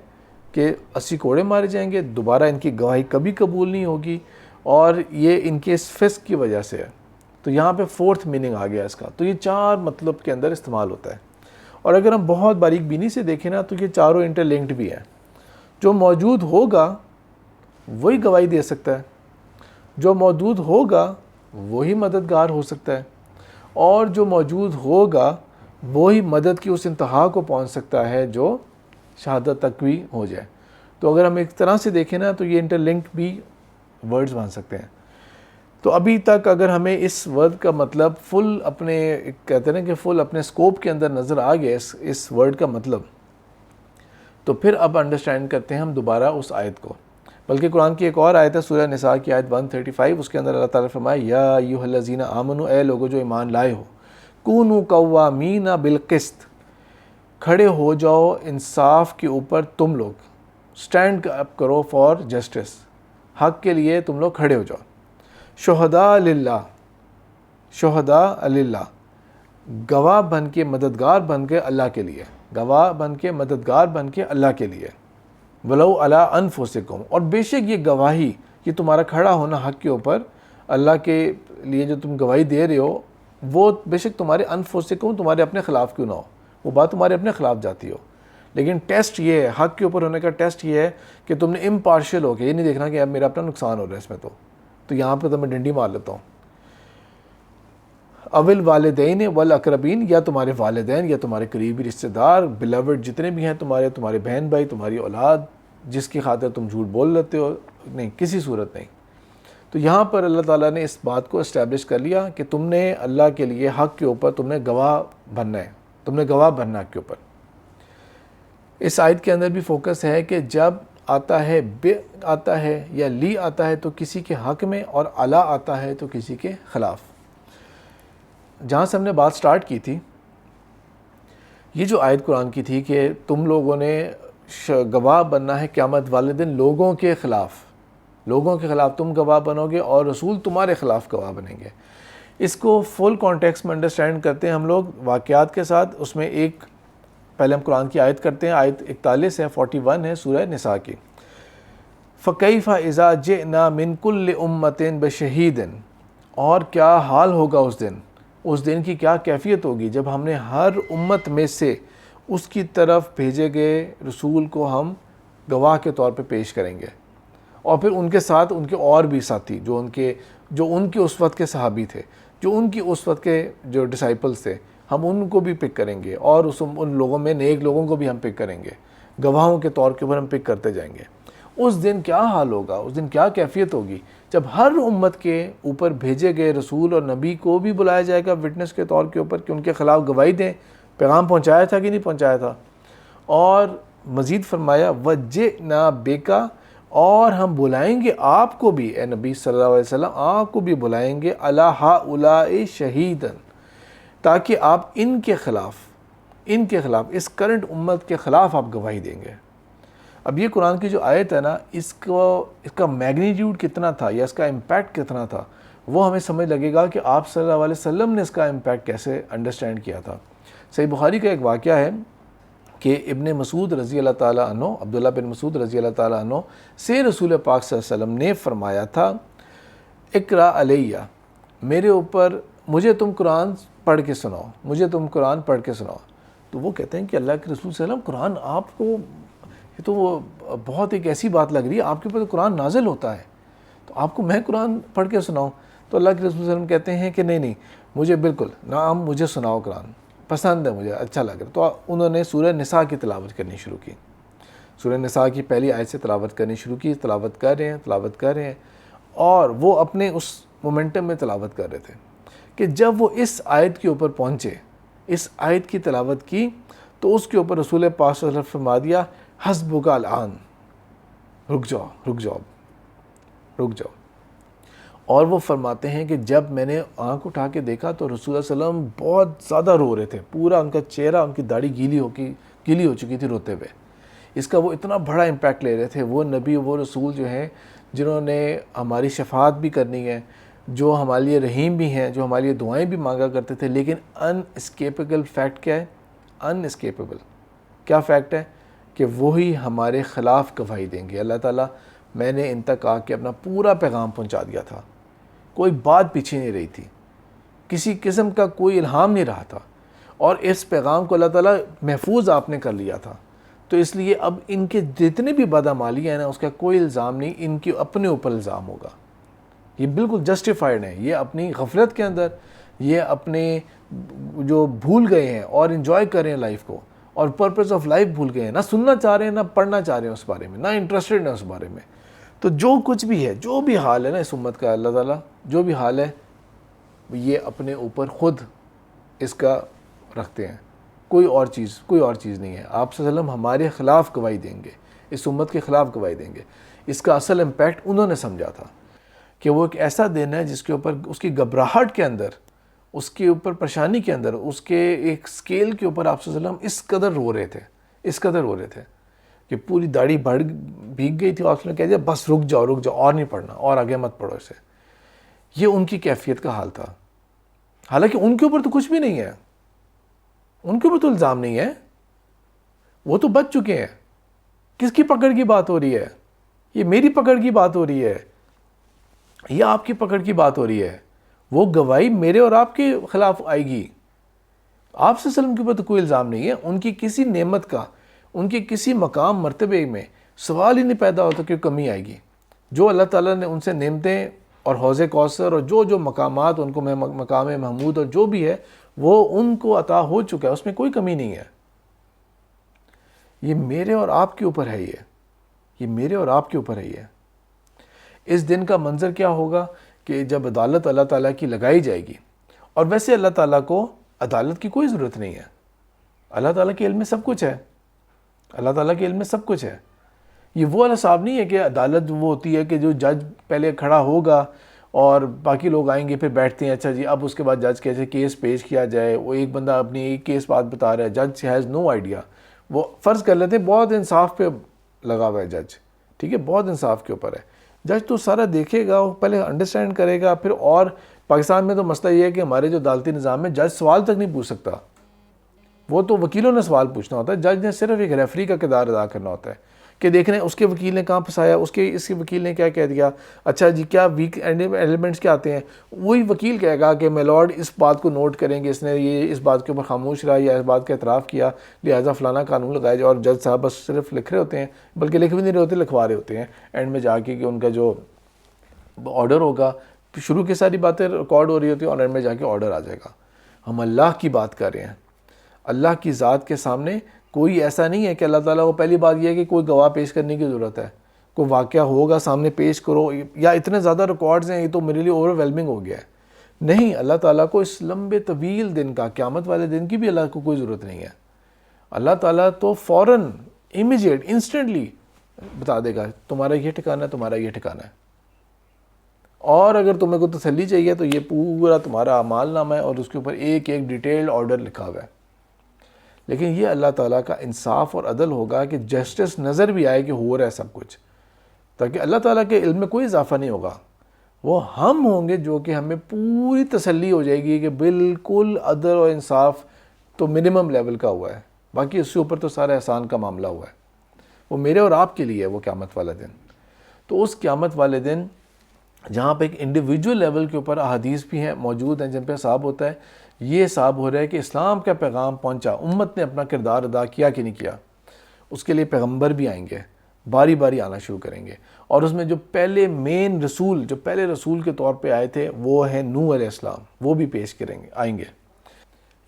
کہ 80 کوڑے مارے جائیں گے، دوبارہ ان کی گواہی کبھی قبول نہیں ہوگی، اور یہ ان کے اس فسق کی وجہ سے ہے. تو یہاں پہ 4تھ میننگ آ گیا اس کا. تو یہ 4 مطلب کے اندر استعمال ہوتا ہے. اور اگر ہم بہت باریک بینی سے دیکھیں نا تو یہ چاروں انٹر لنکڈ بھی ہیں. جو موجود ہوگا وہی گواہی دے سکتا ہے، جو موجود ہوگا وہی مددگار ہو سکتا ہے، اور جو موجود ہوگا وہی مدد کی اس انتہا کو پہنچ سکتا ہے جو شہادت تک بھی ہو جائے. تو اگر ہم ایک طرح سے دیکھیں نا تو یہ انٹر لنکڈ بھی ورڈز بن سکتے ہیں. تو ابھی تک اگر ہمیں اس ورڈ کا مطلب فل اپنے، کہتے ہیں کہ فل اپنے سکوپ کے اندر نظر آ گیا اس ورڈ کا مطلب، تو پھر اب انڈرسٹینڈ کرتے ہیں ہم دوبارہ اس آیت کو. بلکہ قرآن کی ایک اور آیت ہے سورہ نساء کی آیت 135، اس کے اندر اللہ تعالیٰ فرمائے یا ایھا الذین آمنوا، اے لوگوں جو ایمان لائے ہو، کونوا قوامین بالقسط، کھڑے ہو جاؤ انصاف کے اوپر، تم لوگ سٹینڈ اپ کرو فار جسٹس، حق کے لیے تم لوگ کھڑے ہو جاؤ. شہداء للہ، شہداء للہ، گواہ بن کے، مددگار بن کے اللہ کے لیے، گواہ بن کے، مددگار بن کے اللہ کے لیے. ولو علی انفسکم، اور بے شک یہ گواہی، یہ تمہارا کھڑا ہونا حق کے اوپر اللہ کے لیے جو تم گواہی دے رہے ہو، وہ بے شک تمہارے انفسکم، تمہارے اپنے خلاف کیوں نہ ہو، وہ بات تمہارے اپنے خلاف جاتی ہو، لیکن ٹیسٹ یہ ہے، حق کے اوپر ہونے کا ٹیسٹ یہ ہے کہ تم نے امپارشل ہو کے یہ نہیں دیکھنا کہ اب میرا اپنا نقصان ہو رہا ہے اس میں، تو یہاں پہ تو میں ڈنڈی مار لیتا ہوں. اول والدین والاقربین، یا تمہارے والدین یا تمہارے قریبی رشتہ دار، بلاوڈ جتنے بھی ہیں تمہارے بہن بھائی، تمہاری اولاد جس کی خاطر تم جھوٹ بول لیتے ہو، نہیں، کسی صورت نہیں. تو یہاں پر اللہ تعالیٰ نے اس بات کو اسٹیبلش کر لیا کہ تم نے اللہ کے لیے حق کے اوپر تم نے گواہ بننا ہے، تم نے گواہ بننا حق کے اوپر. اس آیت کے اندر بھی فوکس ہے کہ جب آتا ہے بے آتا ہے یا لی آتا ہے تو کسی کے حق میں، اور علا آتا ہے تو کسی کے خلاف. جہاں سے ہم نے بات سٹارٹ کی تھی، یہ جو آیت قرآن کی تھی کہ تم لوگوں نے گواہ بننا ہے قیامت والے دن لوگوں کے خلاف تم گواہ بنو گے اور رسول تمہارے خلاف گواہ بنیں گے. اس کو فل کانٹیکس میں انڈرسٹینڈ کرتے ہیں ہم لوگ واقعات کے ساتھ. اس میں ایک پہلے ہم قرآن کی آیت کرتے ہیں، آیت 41 ہے، 41 ہے سورہ نساء کی. فَكَيْفَ إِذَا جِئْنَا مِن كُلِّ أُمَّةٍ بِشَهِيدٍ، اور کیا حال ہوگا اس دن کی کیا کیفیت ہوگی جب ہم نے ہر امت میں سے اس کی طرف بھیجے گئے رسول کو ہم گواہ کے طور پہ پیش کریں گے، اور پھر ان کے ساتھ ان کے اور بھی ساتھی جو ان کے اس وقت کے صحابی تھے، جو ان کی اس وقت کے جو ڈسائپلز تھے، ہم ان کو بھی پک کریں گے، اور ان لوگوں میں نیک لوگوں کو بھی ہم پک کریں گے، گواہوں کے طور کے اوپر ہم پک کرتے جائیں گے. اس دن کیا حال ہوگا، اس دن کیا کیفیت ہوگی جب ہر امت کے اوپر بھیجے گئے رسول اور نبی کو بھی بلایا جائے گا وٹنس کے طور کے اوپر کہ ان کے خلاف گواہی دیں، پیغام پہنچایا تھا کہ نہیں پہنچایا تھا. اور مزید فرمایا وَجِئْنَا بِكَ، اور ہم بلائیں گے آپ کو بھی، اے نبی صلی اللہ علیہ وسلم آپ کو بھی بلائیں گے، عَلَىٰ هَٰؤُلَاءِ شَهِيدًا، تاکہ آپ ان کے خلاف اس کرنٹ امت کے خلاف آپ گواہی دیں گے. اب یہ قرآن کی جو آیت ہے نا، اس کا میگنیٹیوڈ کتنا تھا یا اس کا امپیکٹ کتنا تھا، وہ ہمیں سمجھ لگے گا کہ آپ صلی اللہ علیہ وسلم نے اس کا امپیکٹ کیسے انڈرسٹینڈ کیا تھا. صحیح بخاری کا ایک واقعہ ہے کہ ابن مسعود رضی اللہ تعالیٰ عنہ، عبداللہ بن مسعود رضی اللہ تعالیٰ عنہ سے رسول پاک صلی اللہ علیہ وسلم نے فرمایا تھا، اقرا علیہ، میرے اوپر مجھے تم قرآن پڑھ کے سناؤ. تو وہ کہتے ہیں کہ اللہ کے رسول صلی اللہ علیہ وسلم قرآن آپ کو، یہ تو بہت ایک ایسی بات لگ رہی ہے، آپ کے اوپر تو قرآن نازل ہوتا ہے، تو آپ کو میں قرآن پڑھ کے سناؤں؟ تو اللہ کے رسول صلی اللہ علیہ وسلم کہتے ہیں کہ نہیں، مجھے بالکل نعم، مجھے سناؤ، قرآن پسند ہے، مجھے اچھا لگ رہا. تو انہوں نے سورہ نساء کی تلاوت کرنی شروع کی. سورہ نساء کی پہلی آیت سے تلاوت کرنی شروع کی. تلاوت کر رہے ہیں اور وہ اپنے اس مومنٹم میں تلاوت کر رہے تھے کہ جب وہ اس آیت کے اوپر پہنچے، اس آیت کی تلاوت کی، تو اس کے اوپر رسول پاک صلی اللہ علیہ وسلم فرما دیا حسبک الآن، رک جاؤ. اور وہ فرماتے ہیں کہ جب میں نے آنکھ اٹھا کے دیکھا تو رسول اللہ علیہ وسلم بہت زیادہ رو رہے تھے، پورا ان کا چہرہ، ان کی داڑھی گیلی ہو چکی تھی روتے ہوئے. اس کا وہ اتنا بڑا امپیکٹ لے رہے تھے. وہ نبی، وہ رسول جو ہیں جنہوں نے ہماری شفاعت بھی کرنی ہے، جو ہمارے لیے رحیم بھی ہیں، جو ہمارے لیے دعائیں بھی مانگا کرتے تھے، لیکن ان اسکیپیبل فیکٹ کیا ہے؟ ان اسکیپیبل کیا فیکٹ ہے؟ کہ وہی ہمارے خلاف گواہی دیں گے. اللہ تعالیٰ، میں نے ان تک آ کے اپنا پورا پیغام پہنچا دیا تھا، کوئی بات پیچھے نہیں رہی تھی، کسی قسم کا کوئی الہام نہیں رہا تھا، اور اس پیغام کو اللہ تعالیٰ محفوظ آپ نے کر لیا تھا. تو اس لیے اب ان کے جتنے بھی بدعمالی ہیں نا، اس کا کوئی الزام نہیں، ان کے اپنے اوپر الزام ہوگا. یہ بالکل جسٹیفائڈ ہیں، یہ اپنی غفلت کے اندر، یہ اپنے جو بھول گئے ہیں اور انجوائے کر رہے ہیں لائف کو، اور پرپز آف لائف بھول گئے ہیں، نہ سننا چاہ رہے ہیں، نہ پڑھنا چاہ رہے ہیں اس بارے میں، نہ انٹرسٹڈ ہیں اس بارے میں. تو جو کچھ بھی ہے، جو بھی حال ہے نا اس امت کا، اللہ تعالیٰ جو بھی حال ہے یہ اپنے اوپر خود اس کا رکھتے ہیں. کوئی اور چیز نہیں ہے. آپ صلی اللہ علیہ وسلم ہمارے خلاف گواہی دیں گے، اس امت کے خلاف گواہی دیں گے. اس کا اصل امپیکٹ انہوں نے سمجھا تھا کہ وہ ایک ایسا دن ہے جس کے اوپر اس کی گھبراہٹ کے اندر، اس کے اوپر پریشانی کے اندر، اس کے ایک سکیل کے اوپر آپ صلی اللہ علیہ وسلم اس قدر رو رہے تھے کہ پوری داڑھی بھیگ گئی تھی، اور آپ نے کہہ دیا بس رک جاؤ اور نہیں پڑھنا، اور آگے مت پڑھو اسے. یہ ان کی کیفیت کا حال تھا. حالانکہ ان کے اوپر تو کچھ بھی نہیں ہے، ان کے اوپر تو الزام نہیں ہے، وہ تو بچ چکے ہیں. کس کی پکڑ کی بات ہو رہی ہے؟ یہ میری پکڑ کی بات ہو رہی ہے، یہ آپ کی پکڑ کی بات ہو رہی ہے. وہ گواہی میرے اور آپ کے خلاف آئے گی. آپ صلی اللہ علیہ وسلم کے اوپر تو کوئی الزام نہیں ہے، ان کی کسی نعمت کا، ان کے کسی مقام مرتبے میں سوال ہی نہیں پیدا ہوتا کہ کمی آئے گی. جو اللہ تعالیٰ نے ان سے نعمتیں اور حوض کوثر اور جو مقامات ان کو مقام محمود اور جو بھی ہے وہ ان کو عطا ہو چکا ہے, اس میں کوئی کمی نہیں ہے. یہ میرے اور آپ کے اوپر ہے, یہ میرے اور آپ کے اوپر ہے. اس دن کا منظر کیا ہوگا کہ جب عدالت اللہ تعالیٰ کی لگائی جائے گی. اور ویسے اللہ تعالیٰ کو عدالت کی کوئی ضرورت نہیں ہے, اللہ تعالیٰ کے علم میں سب کچھ ہے, اللہ تعالیٰ کے علم میں سب کچھ ہے. یہ وہ حساب نہیں ہے کہ عدالت وہ ہوتی ہے کہ جو جج پہلے کھڑا ہوگا اور باقی لوگ آئیں گے پھر بیٹھتے ہیں, اچھا جی اب اس کے بعد جج کیسے کیس پیش کیا جائے, وہ ایک بندہ اپنی ایک کیس بات بتا رہا ہے, جج ہیز نو آئیڈیا. وہ فرض کر لیتے ہیں بہت انصاف پہ لگا ہوا ہے جج, ٹھیک ہے, بہت انصاف کے اوپر ہے. جج تو سارا دیکھے گا, وہ پہلے انڈرسٹینڈ کرے گا پھر. اور پاکستان میں تو مسئلہ یہ ہے کہ ہمارے جو عدالتی نظام میں جج سوال تک نہیں پوچھ سکتا, وہ تو وکیلوں نے سوال پوچھنا ہوتا ہے, جج نے صرف ایک ریفری کا کردار ادا کرنا ہوتا ہے کہ دیکھنے اس کے وکیل نے کہاں پھنسایا, اس کے وکیل نے کیا کہہ دیا, اچھا جی کیا ویک ایلیمنٹس کیا آتے ہیں. وہی وکیل کہے گا کہ میلارڈ اس بات کو نوٹ کریں گے, اس نے یہ اس بات کے اوپر خاموش رہا یا اس بات کا اعتراف کیا, لہٰذا فلانا قانون لگایا جائے. اور جج صاحب بس صرف لکھ رہے ہوتے ہیں, بلکہ لکھ بھی نہیں رہے ہوتے, لکھوا رہے ہوتے ہیں اینڈ میں جا کے کہ ان کا جو آرڈر ہوگا, شروع کی ساری باتیں ریکارڈ ہو رہی ہوتی ہیں اور اینڈ میں جا کے آرڈر آ جائے گا. ہم اللہ کی بات کر رہے ہیں, اللہ کی ذات کے سامنے کوئی ایسا نہیں ہے کہ اللہ تعالیٰ کو پہلی بات یہ ہے کہ کوئی گواہ پیش کرنے کی ضرورت ہے, کوئی واقعہ ہوگا سامنے پیش کرو, یا اتنے زیادہ ریکارڈز ہیں یہ تو میرے لیے اوور ویلمنگ ہو گیا ہے. نہیں, اللہ تعالیٰ کو اس لمبے طویل دن کا, قیامت والے دن کی بھی اللہ کو کوئی ضرورت نہیں ہے. اللہ تعالیٰ تو فوراً امیجیٹ انسٹنٹلی بتا دے گا تمہارا یہ ٹھکانہ ہے, تمہارا یہ ٹھکانہ ہے. اور اگر تمہیں کو تسلی چاہیے تو یہ پورا تمہارا اعمال نامہ ہے اور اس کے اوپر ایک ایک ڈیٹیلڈ آرڈر لکھا ہوا ہے. لیکن یہ اللہ تعالیٰ کا انصاف اور عدل ہوگا کہ جسٹس نظر بھی آئے کہ ہو رہا ہے سب کچھ, تاکہ اللہ تعالیٰ کے علم میں کوئی اضافہ نہیں ہوگا. وہ ہم ہوں گے جو کہ ہمیں پوری تسلی ہو جائے گی کہ بالکل عدل اور انصاف تو منیمم لیول کا ہوا ہے, باقی اس سے اوپر تو سارا احسان کا معاملہ ہوا ہے. وہ میرے اور آپ کے لیے ہے وہ قیامت والا دن. تو اس قیامت والے دن جہاں پہ ایک انڈیویجول لیول کے اوپر احادیث بھی ہیں موجود ہیں جن پہ حساب ہوتا ہے, یہ حساب ہو رہا ہے کہ اسلام کا پیغام پہنچا, امت نے اپنا کردار ادا کیا کہ نہیں کیا. اس کے لیے پیغمبر بھی آئیں گے, باری باری آنا شروع کریں گے. اور اس میں جو پہلے مین رسول, جو پہلے رسول کے طور پہ آئے تھے وہ ہیں نوح علیہ السلام, وہ بھی پیش کریں گے, آئیں گے.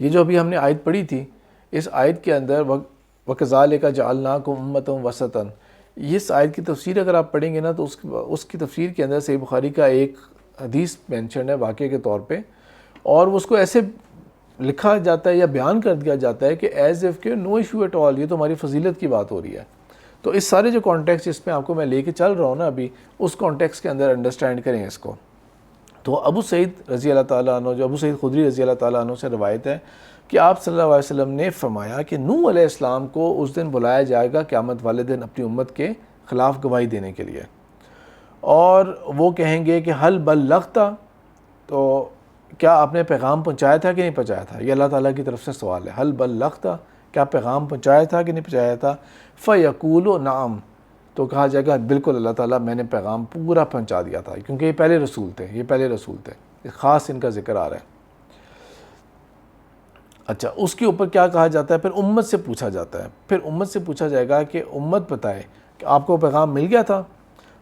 یہ جو ابھی ہم نے آیت پڑھی تھی, اس آیت کے اندر وَكَذَلِكَ جَعَلْنَاكُمْ أُمَّةً وَسَطًا, اس آیت کی تفسیر اگر آپ پڑھیں گے نا تو اس کی تفسیر کے اندر صحیح بخاری کا ایک حدیث مینشن ہے واقعے کے طور پہ, اور اس کو ایسے لکھا جاتا ہے یا بیان کر دیا جاتا ہے کہ ایز اف کہ نو ایشو ایٹ آل, یہ تو ہماری فضیلت کی بات ہو رہی ہے. تو اس سارے جو کانٹیکس اس میں آپ کو میں لے کے چل رہا ہوں نا ابھی, اس کانٹیکس کے اندر انڈرسٹینڈ کریں اس کو. تو ابو سعید رضی اللہ تعالیٰ عنہ, جو ابو سعید خدری رضی اللہ تعالیٰ عنہ سے روایت ہے کہ آپ صلی اللہ علیہ وسلم نے فرمایا کہ نوح علیہ السلام کو اس دن بلایا جائے گا قیامت والے دن اپنی امت کے خلاف گواہی دینے کے لیے, اور وہ کہیں گے کہ حل بلغت, تو کیا آپ نے پیغام پہنچایا تھا کہ نہیں پہنچایا تھا. یہ اللہ تعالیٰ کی طرف سے سوال ہے, حل بلغت, کیا پیغام پہنچایا تھا کہ نہیں پہنچایا تھا. فَيَقُولُ نعم, تو کہا جائے گا بالکل اللہ تعالیٰ میں نے پیغام پورا پہنچا دیا تھا, کیونکہ یہ پہلے رسول تھے, یہ پہلے رسول تھے, خاص ان کا ذکر آ رہا ہے. اچھا, اس کے اوپر کیا کہا جاتا ہے, پھر امت سے پوچھا جاتا ہے, پھر امت سے پوچھا جائے گا کہ امت بتائے کہ آپ کو پیغام مل گیا تھا.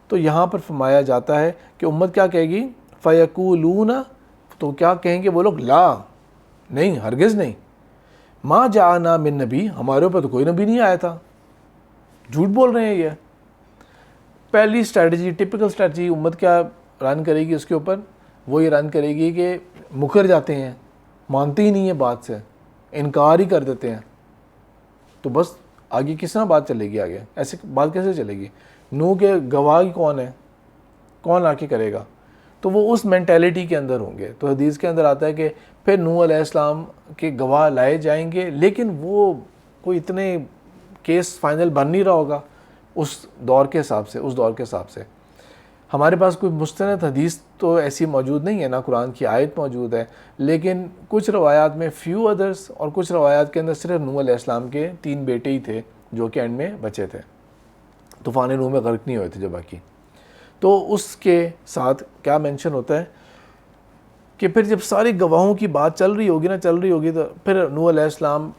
تو یہاں پر فرمایا جاتا ہے کہ امت کیا کہے گی, فَيَقُولُونَ, تو کیا کہیں گے وہ لوگ, لا, نہیں, ہرگز نہیں, ما جاءنا من نبی, ہمارے اوپر تو کوئی نبی نہیں آیا تھا. جھوٹ بول رہے ہیں یہ. پہلی اسٹریٹجی, ٹپیکل اسٹریٹجی امت کیا رن کرے گی اس کے اوپر, وہ یہ رن کرے گی کہ مکر جاتے ہیں, مانتے ہی نہیں ہیں بات سے, انکار ہی کر دیتے ہیں. تو بس آگے کس طرح بات چلے گی, آگے ایسے بات کیسے چلے گی. نوح کے گواہ کون ہے, کون آ کے کرے گا. تو وہ اس مینٹیلٹی کے اندر ہوں گے. تو حدیث کے اندر آتا ہے کہ پھر نوح علیہ السلام کے گواہ لائے جائیں گے, لیکن وہ کوئی اتنے کیس فائنل بن نہیں رہا ہوگا اس دور کے حساب سے, اس دور کے حساب سے. ہمارے پاس کوئی مستند حدیث تو ایسی موجود نہیں ہے, نہ قرآن کی آیت موجود ہے, لیکن کچھ روایات میں فیو ادرس, اور کچھ روایات کے اندر صرف نوح علیہ السلام کے 3 بیٹے ہی تھے جو کہ اینڈ میں بچے تھے, طوفان نوح میں غرق نہیں ہوئے تھے جو باقی. تو اس کے ساتھ کیا مینشن ہوتا ہے کہ پھر جب ساری گواہوں کی بات چل رہی ہوگی نا, چل رہی ہوگی, تو پھر نوح علیہ السلام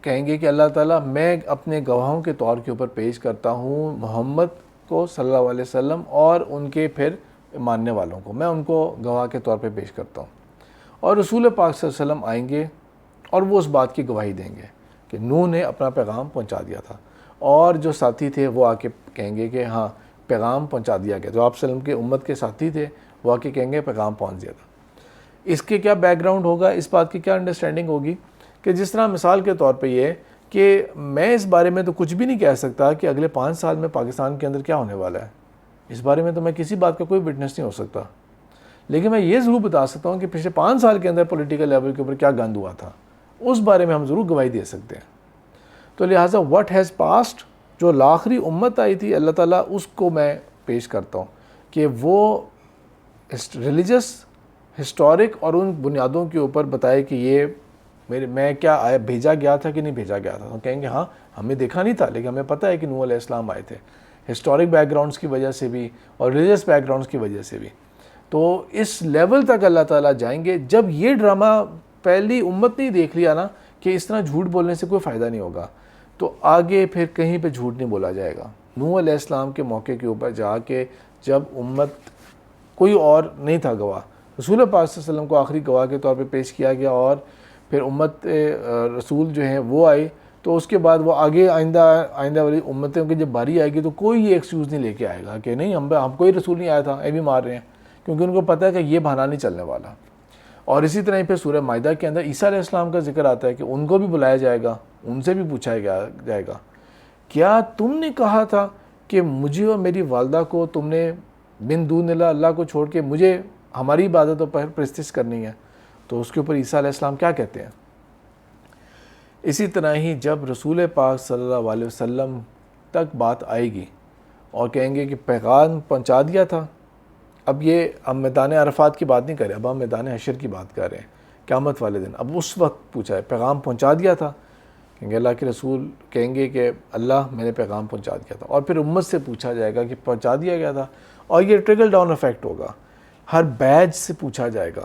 کہیں گے کہ اللہ تعالیٰ میں اپنے گواہوں کے طور کے اوپر پیش کرتا ہوں محمد کو صلی اللہ علیہ وسلم اور ان کے پھر ماننے والوں کو، میں ان کو گواہ کے طور پہ پیش کرتا ہوں. اور رسول پاک صلی اللہ علیہ وسلم آئیں گے اور وہ اس بات کی گواہی دیں گے کہ نوح نے اپنا پیغام پہنچا دیا تھا، اور جو ساتھی تھے وہ آ کے کہیں گے کہ ہاں پیغام پہنچا دیا گیا. جو آپ صلی اللہ علیہ وسلم کے امت کے ساتھی تھے وہ آ کے کہیں گے پیغام پہنچ دیا تھا. اس کے کیا بیک گراؤنڈ ہوگا، اس بات کی کیا انڈرسٹینڈنگ ہوگی کہ جس طرح مثال کے طور پہ یہ کہ میں اس بارے میں تو کچھ بھی نہیں کہہ سکتا کہ اگلے 5 سال میں پاکستان کے اندر کیا ہونے والا ہے، اس بارے میں تو میں کسی بات کا کوئی وٹنس نہیں ہو سکتا، لیکن میں یہ ضرور بتا سکتا ہوں کہ پچھلے 5 سال کے اندر پولیٹیکل لیول کے اوپر کیا گند ہوا تھا، اس بارے میں ہم ضرور گواہی دے سکتے ہیں. تو لہٰذا واٹ ہیز پاسڈ، جو آخری امت آئی تھی اللہ تعالیٰ اس کو میں پیش کرتا ہوں کہ وہ ریلیجس ہسٹورک اور ان بنیادوں کے اوپر بتائے کہ یہ میں کیا بھیجا گیا تھا کہ نہیں بھیجا گیا تھا. تو کہیں گے ہاں ہمیں دیکھا نہیں تھا، لیکن ہمیں پتہ ہے کہ نوح علیہ السلام آئے تھے، ہسٹورک بیک گراؤنڈس کی وجہ سے بھی اور ریلیجس بیک گراؤنڈس کی وجہ سے بھی. تو اس لیول تک اللہ تعالیٰ جائیں گے. جب یہ ڈرامہ پہلی امت نے دیکھ لیا نا کہ اس طرح جھوٹ بولنے سے کوئی فائدہ نہیں ہوگا، تو آگے پھر کہیں پہ جھوٹ نہیں بولا جائے گا. نوح علیہ السلام کے موقع کے اوپر جا کے جب امت کوئی اور نہیں تھا گواہ، رسول پاک صلی اللہ علیہ وسلم کو آخری گواہ کے طور پہ پیش کیا گیا، اور پھر امت رسول جو ہیں وہ آئے، تو اس کے بعد وہ آگے آئندہ والی امتوں کی جب باری آئے گی تو کوئی یہ ایکسکیوز نہیں لے کے آئے گا کہ نہیں ہم کوئی رسول نہیں آیا تھا، یہ بھی مار رہے ہیں، کیونکہ ان کو پتہ ہے کہ یہ بہانہ نہیں چلنے والا. اور اسی طرح پھر سورہ مائدہ کے اندر عیسیٰ علیہ السلام کا ذکر آتا ہے کہ ان کو بھی بلایا جائے گا، ان سے بھی پوچھا جائے گا کیا تم نے کہا تھا کہ مجھے اور میری والدہ کو تم نے من دون اللہ کو چھوڑ کے مجھے ہماری عبادتوں پر پرستش کرنی ہے. تو اس کے اوپر عیسیٰ علیہ السلام کیا کہتے ہیں. اسی طرح ہی جب رسول پاک صلی اللہ علیہ وسلم تک بات آئے گی اور کہیں گے کہ پیغام پہنچا دیا تھا، اب یہ ہم میدان عرفات کی بات نہیں کر رہے، اب ہم میدان حشر کی بات کر رہے ہیں، قیامت والے دن. اب اس وقت پوچھا ہے پیغام پہنچا دیا تھا، کہیں گے اللہ کے رسول کہیں گے کہ اللہ میں نے پیغام پہنچا دیا تھا. اور پھر امت سے پوچھا جائے گا کہ پہنچا دیا گیا تھا، اور یہ ٹریکل ڈاؤن افیکٹ ہوگا. ہر بیچ سے پوچھا جائے گا،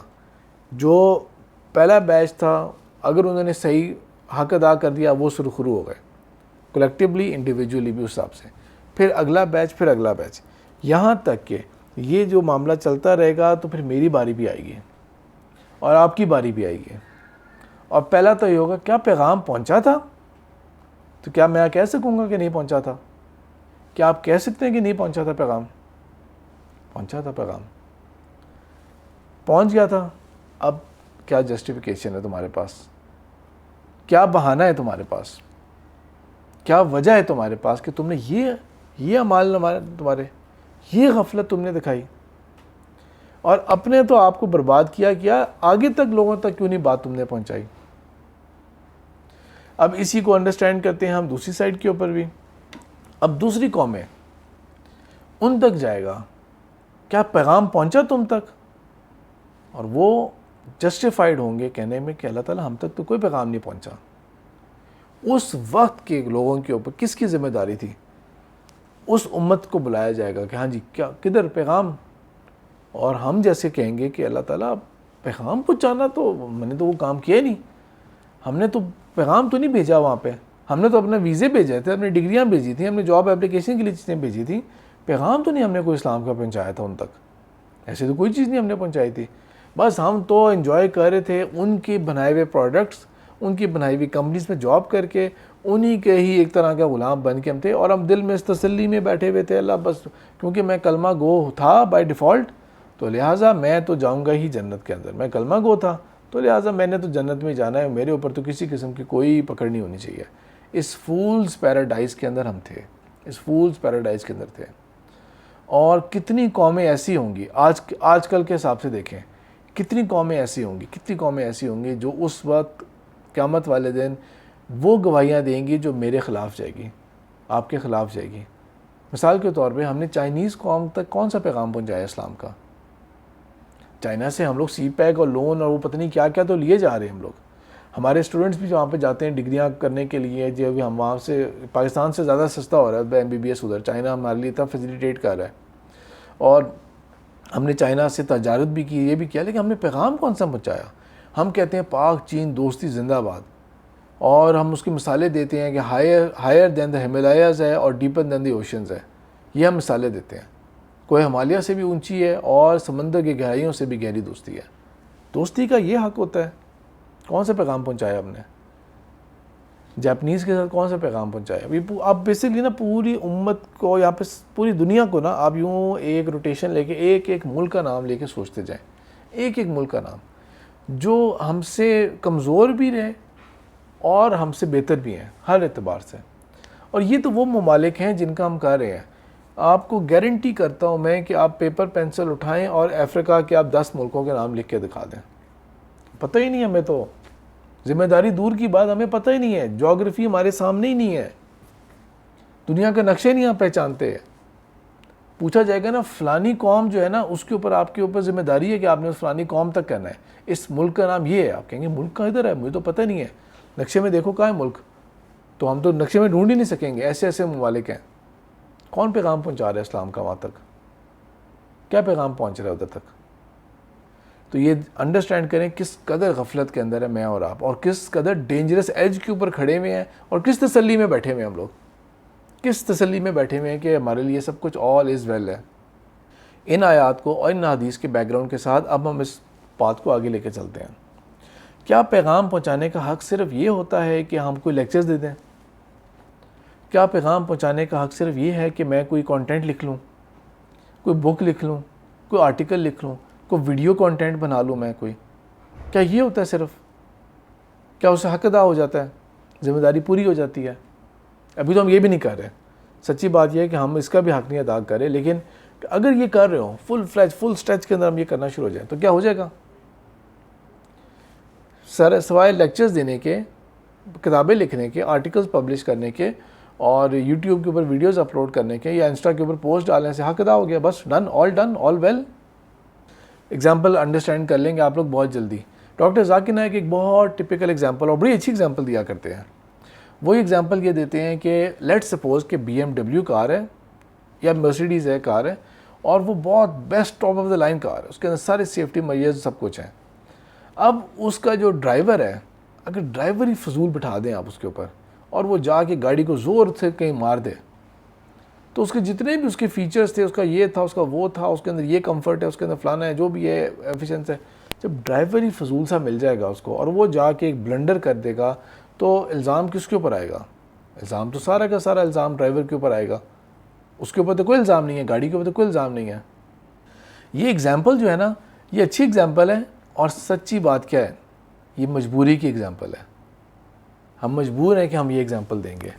جو پہلا بیچ تھا اگر انہوں نے صحیح حق ادا کر دیا وہ سرخرو ہو گئے کلیکٹیولی انڈیویجولی بھی اس حساب سے، پھر اگلا بیچ، پھر اگلا بیچ، یہاں تک کہ یہ جو معاملہ چلتا رہے گا تو پھر میری باری بھی آئے گی اور آپ کی باری بھی آئے گی. اور پہلا تو یہ ہوگا کیا پیغام پہنچا تھا، تو کیا میں کہہ سکوں گا کہ نہیں پہنچا تھا؟ کیا آپ کہہ سکتے ہیں کہ نہیں پہنچا تھا پیغام؟ پہنچا تھا پیغام، پہنچ گیا تھا. اب کیا جسٹیفیکیشن ہے تمہارے پاس؟ کیا بہانہ ہے تمہارے پاس؟ کیا وجہ ہے تمہارے پاس کہ تم نے یہ اعمال تمہارے یہ غفلت تم نے دکھائی، اور اپنے تو آپ کو برباد کیا آگے تک لوگوں تک کیوں نہیں بات تم نے پہنچائی؟ اب اسی کو انڈرسٹینڈ کرتے ہیں ہم دوسری سائڈ کے اوپر بھی. اب دوسری قومیں ان تک جائے گا، کیا پیغام پہنچا تم تک؟ اور وہ جسٹیفائیڈ ہوں گے کہنے میں کہ اللہ تعالیٰ ہم تک تو کوئی پیغام نہیں پہنچا. اس وقت کے لوگوں کے اوپر کس کی ذمہ داری تھی؟ اس امت کو بلایا جائے گا کہ ہاں جی کیا کدھر پیغام، اور ہم جیسے کہیں گے کہ اللہ تعالیٰ پیغام پہنچانا تو میں نے تو وہ کام کیا ہی نہیں، ہم نے تو پیغام تو نہیں بھیجا وہاں پہ، ہم نے تو اپنے ویزے بھیجے تھے، اپنی ڈگریاں بھیجی تھیں، ہم نے جاب اپلیکیشن کے لیے چیزیں بھیجی تھیں، پیغام تو نہیں ہم نے کوئی اسلام کا پہنچایا تھا ان تک. ایسے تو کوئی چیز نہیں ہم نے پہنچائی تھی، بس ہم تو انجوائے کر رہے تھے ان کے بنائے ہوئے پروڈکٹس، ان کی بنائی ہوئی کمپنیز میں جاب کر کے انہی کے ہی ایک طرح کا غلام بن کے ہم تھے، اور ہم دل میں اس تسلی میں بیٹھے ہوئے تھے اللہ بس کیونکہ میں کلمہ گو تھا بائی ڈیفالٹ، تو لہٰذا میں تو جاؤں گا ہی جنت کے اندر، میں کلمہ گو تھا تو لہٰذا میں نے تو جنت میں جانا ہے، میرے اوپر تو کسی قسم کی کوئی پکڑ نہیں ہونی چاہیے. اس فولز پیراڈائز کے اندر ہم تھے، اس فولز پیراڈائز کے اندر تھے. اور کتنی قومیں ایسی ہوں گی آج کل کے حساب سے دیکھیں، کتنی قومیں ایسی ہوں گی جو اس وقت قیامت والے دن وہ گواہیاں دیں گی جو میرے خلاف جائے گی، آپ کے خلاف جائے گی. مثال کے طور پہ ہم نے چائنیز قوم تک کون سا پیغام پہنچایا اسلام کا؟ چائنا سے ہم لوگ سی پیک اور لون اور وہ پتہ نہیں کیا کیا تو لیے جا رہے ہیں ہم لوگ. ہمارے اسٹوڈنٹس بھی وہاں پہ جاتے ہیں ڈگریاں کرنے کے لیے، جو بھی ہم وہاں سے پاکستان سے زیادہ سستا ہو رہا ہے MBBS ادھر، چائنا ہمارے لیے اتنا فیسیلیٹیٹ کر رہا ہے. اور ہم نے چائنا سے تجارت بھی کی، یہ بھی کیا، لیکن ہم نے پیغام کون سا پہنچایا؟ ہم کہتے ہیں پاک چین دوستی زندہ باد، اور ہم اس کی مثالیں دیتے ہیں کہ ہائر دین دا ہمالیاز ہے اور ڈیپر دین دی اوشنز ہے. یہ ہم مثالیں دیتے ہیں. کوئی ہمالیہ سے بھی اونچی ہے اور سمندر کی گہرائیوں سے بھی گہری دوستی ہے. دوستی کا یہ حق ہوتا ہے. کون سا پیغام پہنچایا ہم نے؟ جاپنیز کے ساتھ کون سا پیغام پہنچایا؟ آپ بیسکلی نا پوری امت کو یہاں پہ پوری دنیا کو نا آپ یوں ایک روٹیشن لے کے ایک ملک کا نام لے کے سوچتے جائیں. ایک ملک کا نام جو ہم سے کمزور بھی رہے اور ہم سے بہتر بھی ہیں ہر اعتبار سے. اور یہ تو وہ ممالک ہیں جن کا ہم کہہ رہے ہیں. آپ کو گارنٹی کرتا ہوں میں کہ آپ پیپر پینسل اٹھائیں اور افریقہ کے آپ 10 ملکوں کے نام لکھ کے دکھا دیں. پتہ ہی نہیں ہمیں تو. ذمہ داری دور کی بات، ہمیں پتہ ہی نہیں ہے. جغرافی ہمارے سامنے ہی نہیں ہے. دنیا کے نقشے نہیں ہم پہچانتے. پوچھا جائے گا نا فلانی قوم جو ہے نا اس کے اوپر آپ کے اوپر ذمہ داری ہے کہ آپ نے اس فلانی قوم تک کرنا ہے. اس ملک کا نام یہ ہے. آپ کہیں گے ملک کا ادھر ہے، مجھے تو پتہ نہیں ہے. نقشے میں دیکھو کہاں ہے ملک. تو ہم تو نقشے میں ڈھونڈ ہی نہیں سکیں گے. ایسے ممالک ہیں. کون پیغام پہنچا رہا ہے اسلام کا وہاں تک؟ کیا پیغام پہنچ رہا ہے ادھر تک؟ تو یہ انڈرسٹینڈ کریں کس قدر غفلت کے اندر ہے میں اور آپ، اور کس قدر ڈینجرس ایج کے اوپر کھڑے ہوئے ہیں، اور کس تسلی میں بیٹھے ہوئے ہیں ہم لوگ. کس تسلی میں بیٹھے ہوئے ہیں کہ ہمارے لیے سب کچھ آل از ویل ہے. ان آیات کو اور ان حدیث کے بیک گراؤنڈ کے ساتھ اب ہم اس بات کو آگے لے کے چلتے ہیں. کیا پیغام پہنچانے کا حق صرف یہ ہوتا ہے کہ ہم کوئی لیکچرز دے دیں؟ کیا پیغام پہنچانے کا حق صرف یہ ہے کہ میں کوئی کانٹینٹ لکھ لوں، کوئی بک لکھ لوں، کوئی آرٹیکل لکھ لوں، کوئی ویڈیو کانٹینٹ بنا لوں میں کوئی؟ کیا یہ ہوتا ہے صرف؟ کیا اس سے حق ادا ہو جاتا ہے؟ ذمہ داری پوری ہو جاتی ہے؟ ابھی تو ہم یہ بھی نہیں کر رہے. سچی بات یہ ہے کہ ہم اس کا بھی حق نہیں ادا کر رہے. لیکن اگر یہ کر رہے ہوں فل اسٹریچ کے اندر ہم یہ کرنا شروع ہو جائیں تو کیا ہو جائے گا؟ سوائے لیکچرز دینے کے، کتابیں لکھنے کے، آرٹیکلز پبلش کرنے کے اور یوٹیوب کے اوپر ویڈیوز اپلوڈ کرنے کے یا انسٹا کے اوپر پوسٹ ڈالنے سے حق ادا ہو گیا. بس done all well. Example understand کر لیں گے آپ لوگ بہت جلدی. ڈاکٹر ذاکر نائک ایک بہت ٹپیکل ایگزامپل اور بڑی اچھی ایگزامپل دیا کرتے ہیں. وہی ایگزامپل یہ دیتے ہیں کہ لیٹ سپوز کہ BMW کار ہے یا مرسیڈیز ہے کار ہے، اور وہ بہت best top of the line car ہے، اس کے اندر سارے سیفٹی میئرز سب کچھ ہیں. اب اس کا جو ڈرائیور ہے، اگر ڈرائیور ہی فضول بٹھا دیں آپ اس کے اوپر اور وہ جا کے گاڑی کو زور سے کہیں مار دے، تو اس کے جتنے بھی اس کے فیچرز تھے، اس کا یہ تھا، اس کا وہ تھا، اس کے اندر یہ کمفرٹ ہے، اس کے اندر فلانا ہے، جو بھی ہے ایفیشنس ہے، جب ڈرائیور ہی فضول سا مل جائے گا اس کو اور وہ جا کے ایک بلنڈر کر دے گا تو الزام کس کے اوپر آئے گا؟ الزام تو سارا کا سارا الزام ڈرائیور کے اوپر آئے گا. اس کے اوپر تو کوئی الزام نہیں ہے، گاڑی کے اوپر تو کوئی الزام نہیں ہے. یہ ایگزامپل جو ہے نا، یہ اچھی ایگزامپل ہے. اور سچی بات کیا ہے؟ یہ مجبوری کی ایگزامپل ہے. ہم مجبور ہیں کہ ہم یہ ایگزامپل دیں گے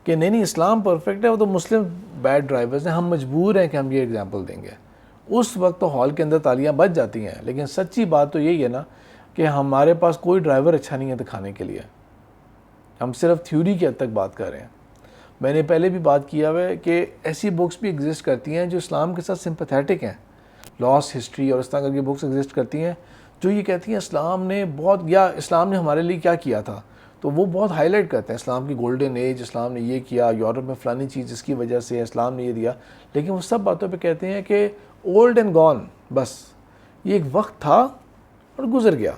کہ نہیں اسلام پرفیکٹ ہے، وہ تو مسلم بیڈ ڈرائیورز ہیں. ہم مجبور ہیں کہ ہم یہ ایگزامپل دیں گے. اس وقت تو ہال کے اندر تالیاں بج جاتی ہیں. لیکن سچی بات تو یہی ہے نا کہ ہمارے پاس کوئی ڈرائیور اچھا نہیں ہے دکھانے کے لیے. ہم صرف تھیوری کی حد تک بات کر رہے ہیں. میں نے پہلے بھی بات کیا ہوا ہے کہ ایسی بکس بھی ایگزسٹ کرتی ہیں جو اسلام کے ساتھ سمپیتھیٹک ہیں. لاس ہسٹری اور اس طرح کی بکس ایگزسٹ کرتی ہیں جو یہ کہتی ہیں اسلام نے بہت، یا اسلام نے ہمارے لیے کیا کیا تھا، تو وہ بہت ہائی لائٹ کرتے ہیں اسلام کی گولڈن ایج، اسلام نے یہ کیا، یورپ میں فلانی چیز جس کی وجہ سے اسلام نے یہ دیا. لیکن وہ سب باتوں پہ کہتے ہیں کہ اولڈ اینڈ گون، بس یہ ایک وقت تھا اور گزر گیا.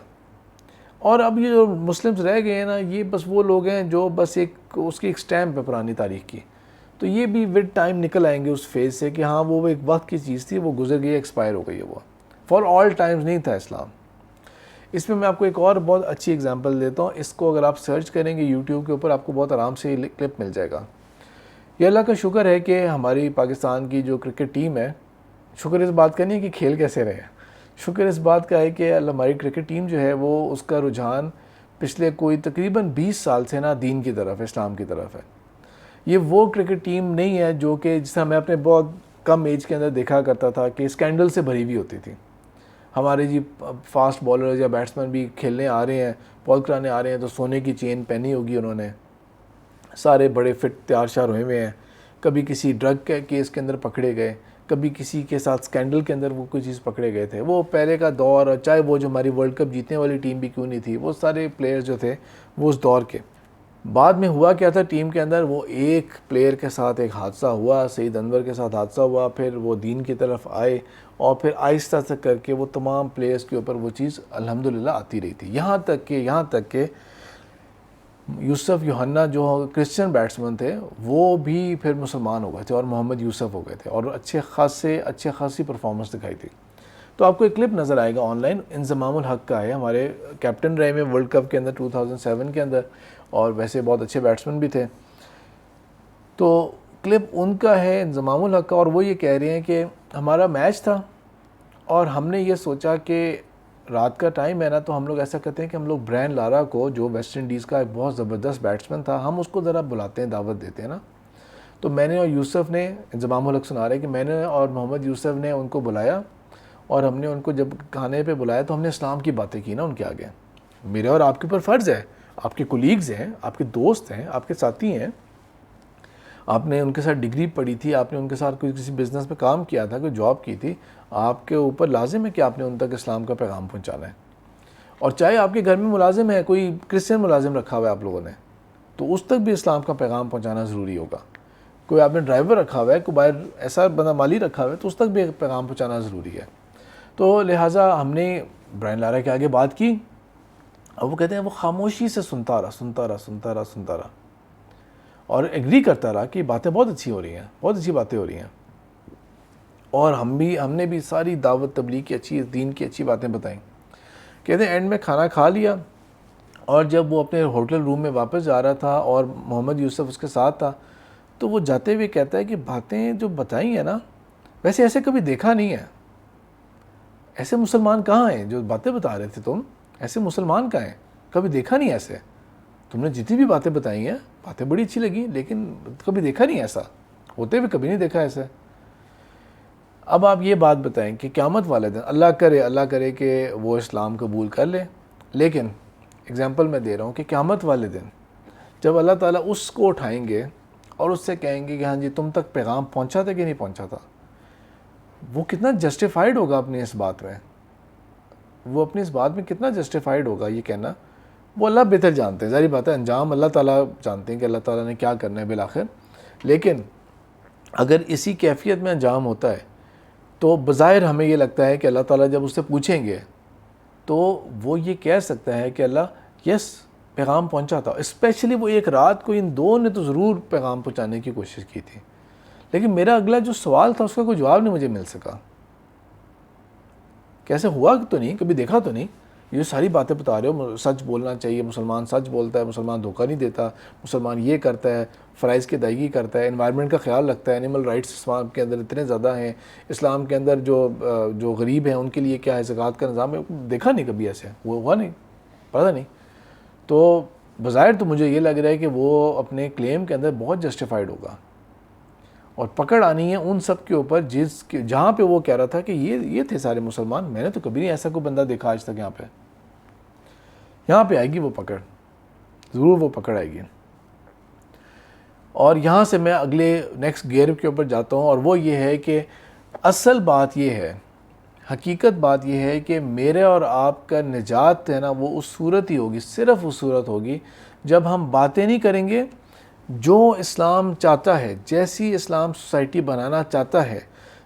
اور اب یہ جو مسلمز رہ گئے ہیں نا، یہ بس وہ لوگ ہیں جو بس اس کی ایک سٹیمپ ہے پرانی تاریخ کی. تو یہ بھی ود ٹائم نکل آئیں گے اس فیز سے کہ ہاں وہ ایک وقت کی چیز تھی، وہ گزر گئی، ایکسپائر ہو گئی ہے. وہ فار آل ٹائمز نہیں تھا اسلام. اس میں آپ کو ایک اور بہت اچھی ایگزامپل دیتا ہوں. اس کو اگر آپ سرچ کریں گے یوٹیوب کے اوپر آپ کو بہت آرام سے یہ کلپ مل جائے گا. یہ اللہ کا شکر ہے کہ ہماری پاکستان کی جو کرکٹ ٹیم ہے، شکر اس بات کا نہیں کہ کھیل کیسے رہے، شکر اس بات کا ہے کہ ہماری کرکٹ ٹیم جو ہے وہ اس کا رجحان پچھلے کوئی تقریباً 20 سال سے نا دین کی طرف ہے، اسلام کی طرف ہے. یہ وہ کرکٹ ٹیم نہیں ہے جو کہ جسے میں اپنے بہت کم ایج کے اندر دیکھا کرتا تھا کہ اسکینڈل سے بھری ہوئی ہوتی تھی. ہمارے فاسٹ بالرز یا بیٹسمین بھی کھیلنے آ رہے ہیں، بال کرانے آ رہے ہیں تو سونے کی چین پہنی ہوگی انہوں نے، سارے بڑے فٹ تیار شار ہوئے ہوئے ہیں. کبھی کسی ڈرگ کے کیس کے اندر پکڑے گئے، کبھی کسی کے ساتھ سکینڈل کے اندر وہ کوئی چیز پکڑے گئے تھے. وہ پہلے کا دور، چاہے وہ جو ہماری ورلڈ کپ جیتنے والی ٹیم بھی کیوں نہیں تھی، وہ سارے پلیئرز جو تھے وہ اس دور کے. بعد میں ہوا کیا تھا ٹیم کے اندر، وہ ایک پلیئر کے ساتھ ایک حادثہ ہوا، سعید انور کے ساتھ حادثہ ہوا، پھر وہ دین کی طرف آئے اور پھر آہستہ سے کر کے وہ تمام پلیئرز کے اوپر وہ چیز الحمدللہ آتی رہی تھی. یہاں تک کہ یوسف یوحنا جو کرسچن بیٹسمین تھے وہ بھی پھر مسلمان ہو گئے تھے اور محمد یوسف ہو گئے تھے اور اچھے خاصی پرفارمنس دکھائی تھی. تو آپ کو ایک کلپ نظر آئے گا آن لائن, انضمام الحق کا ہے, ہمارے کیپٹن رہے میں ورلڈ کپ کے اندر 2007 کے اندر, اور ویسے بہت اچھے بیٹسمین بھی تھے. تو کلپ ان کا ہے انضمام الحق کا, اور وہ یہ کہہ رہے ہیں کہ ہمارا میچ تھا اور ہم نے یہ سوچا کہ رات کا ٹائم ہے نا, تو ہم لوگ ایسا کرتے ہیں کہ ہم لوگ برائن لارا کو, جو ویسٹ انڈیز کا ایک بہت زبردست بیٹسمین تھا, ہم اس کو ذرا بلاتے ہیں, دعوت دیتے ہیں نا. تو میں نے اور یوسف نے, انضمام الحق سنا رہے کہ میں نے اور محمد یوسف نے ان کو بلایا, اور ہم نے ان کو جب کھانے پہ بلایا تو ہم نے اسلام کی باتیں کی نا ان کے آگے. میرے اور آپ کے اوپر فرض ہے, آپ کے کولیگز ہیں, آپ کے دوست ہیں, آپ کے ساتھی ہیں, آپ نے ان کے ساتھ ڈگری پڑھی تھی, آپ نے ان کے ساتھ کوئی کسی بزنس پہ کام کیا تھا, کوئی جاب کی تھی, آپ کے اوپر لازم ہے کہ آپ نے ان تک اسلام کا پیغام پہنچانا ہے. اور چاہے آپ کے گھر میں ملازم ہے, کوئی کرسچن ملازم رکھا ہوا ہے آپ لوگوں نے, تو اس تک بھی اسلام کا پیغام پہنچانا ضروری ہوگا. کوئی آپ نے ڈرائیور رکھا ہوا ہے, کوئی باہر ایسا بندہ مالی رکھا ہوا ہے, تو اس تک بھی پیغام پہنچانا ضروری ہے. تو لہٰذا ہم نے برائن لارا کے آگے بات کی, اور وہ کہتے ہیں وہ خاموشی سے سنتا رہا اور ایگری کرتا رہا کہ باتیں بہت اچھی ہو رہی ہیں, بہت اچھی باتیں ہو رہی ہیں. اور ہم نے بھی ساری دعوت تبلیغ کی اچھی, دین کی اچھی باتیں بتائیں. کہتے ہیں اینڈ میں کھانا کھا لیا, اور جب وہ اپنے ہوٹل روم میں واپس جا رہا تھا اور محمد یوسف اس کے ساتھ تھا, تو وہ جاتے ہوئے کہتا ہے کہ باتیں جو بتائی ہیں نا, ویسے ایسے کبھی دیکھا نہیں ہے. ایسے مسلمان کہاں ہیں جو باتیں بتا رہے تھے تم, ایسے مسلمان کہاں ہیں, کبھی دیکھا نہیں ایسے. تم نے جتنی بھی باتیں بتائی ہیں, باتیں بڑی اچھی لگی, لیکن کبھی دیکھا نہیں ایسا, ہوتے ہوئے کبھی نہیں دیکھا ایسے. اب آپ یہ بات بتائیں کہ قیامت والے دن اللہ کرے کہ وہ اسلام قبول کر لے, لیکن اگزامپل میں دے رہا ہوں کہ قیامت والے دن جب اللہ تعالیٰ اس کو اٹھائیں گے اور اس سے کہیں گے کہ ہاں جی تم تک پیغام پہنچا تھا کہ نہیں پہنچا تھا, وہ کتنا جسٹیفائیڈ ہوگا اپنی اس بات میں, وہ اپنی اس بات میں کتنا جسٹیفائیڈ ہوگا یہ کہنا. وہ اللہ بہتر جانتے ہیں, ظاہری بات ہے, انجام اللہ تعالیٰ جانتے ہیں کہ اللہ تعالیٰ نے کیا کرنا ہے بالآخر. لیکن اگر اسی کیفیت میں انجام ہوتا ہے تو بظاہر ہمیں یہ لگتا ہے کہ اللہ تعالیٰ جب اس سے پوچھیں گے تو وہ یہ کہہ سکتا ہے کہ اللہ یس پیغام پہنچا تھا. اسپیشلی وہ ایک رات کو ان دو نے تو ضرور پیغام پہنچانے کی کوشش کی تھی, لیکن میرا اگلا جو سوال تھا اس کا کوئی جواب نہیں مجھے مل سکا. کیسے ہوا تو نہیں, کبھی دیکھا تو نہیں, یہ ساری باتیں بتا رہے ہو, سچ بولنا چاہیے, مسلمان سچ بولتا ہے, مسلمان دھوکہ نہیں دیتا, مسلمان یہ کرتا ہے, فرائض کی ادائیگی کرتا ہے, انوائرمنٹ کا خیال رکھتا ہے, اینیمل رائٹس اسلام کے اندر اتنے زیادہ ہیں, اسلام کے اندر جو غریب ہیں ان کے لیے کیا ہے, زکوٰۃ کا نظام ہے. دیکھا نہیں کبھی ایسے, وہ ہوا نہیں, پتہ نہیں. تو بظاہر تو مجھے یہ لگ رہا ہے کہ وہ اپنے کلیم کے اندر بہت جسٹیفائیڈ ہوگا, اور پکڑ آنی ہے ان سب کے اوپر جہاں پہ وہ کہہ رہا تھا کہ یہ تھے سارے مسلمان, میں نے تو کبھی نہیں ایسا کوئی بندہ دیکھا آج تک. یہاں پہ آئے گی وہ پکڑ, ضرور وہ پکڑ آئے گی. اور یہاں سے میں اگلے نیکسٹ گیئر کے اوپر جاتا ہوں, اور وہ یہ ہے کہ اصل بات یہ ہے, حقیقت بات یہ ہے کہ میرے اور آپ کا نجات ہے نا, وہ اس صورت ہی ہوگی, صرف اس صورت ہوگی جب ہم باتیں نہیں کریں گے جو اسلام چاہتا ہے, جیسی اسلام سوسائٹی بنانا چاہتا ہے,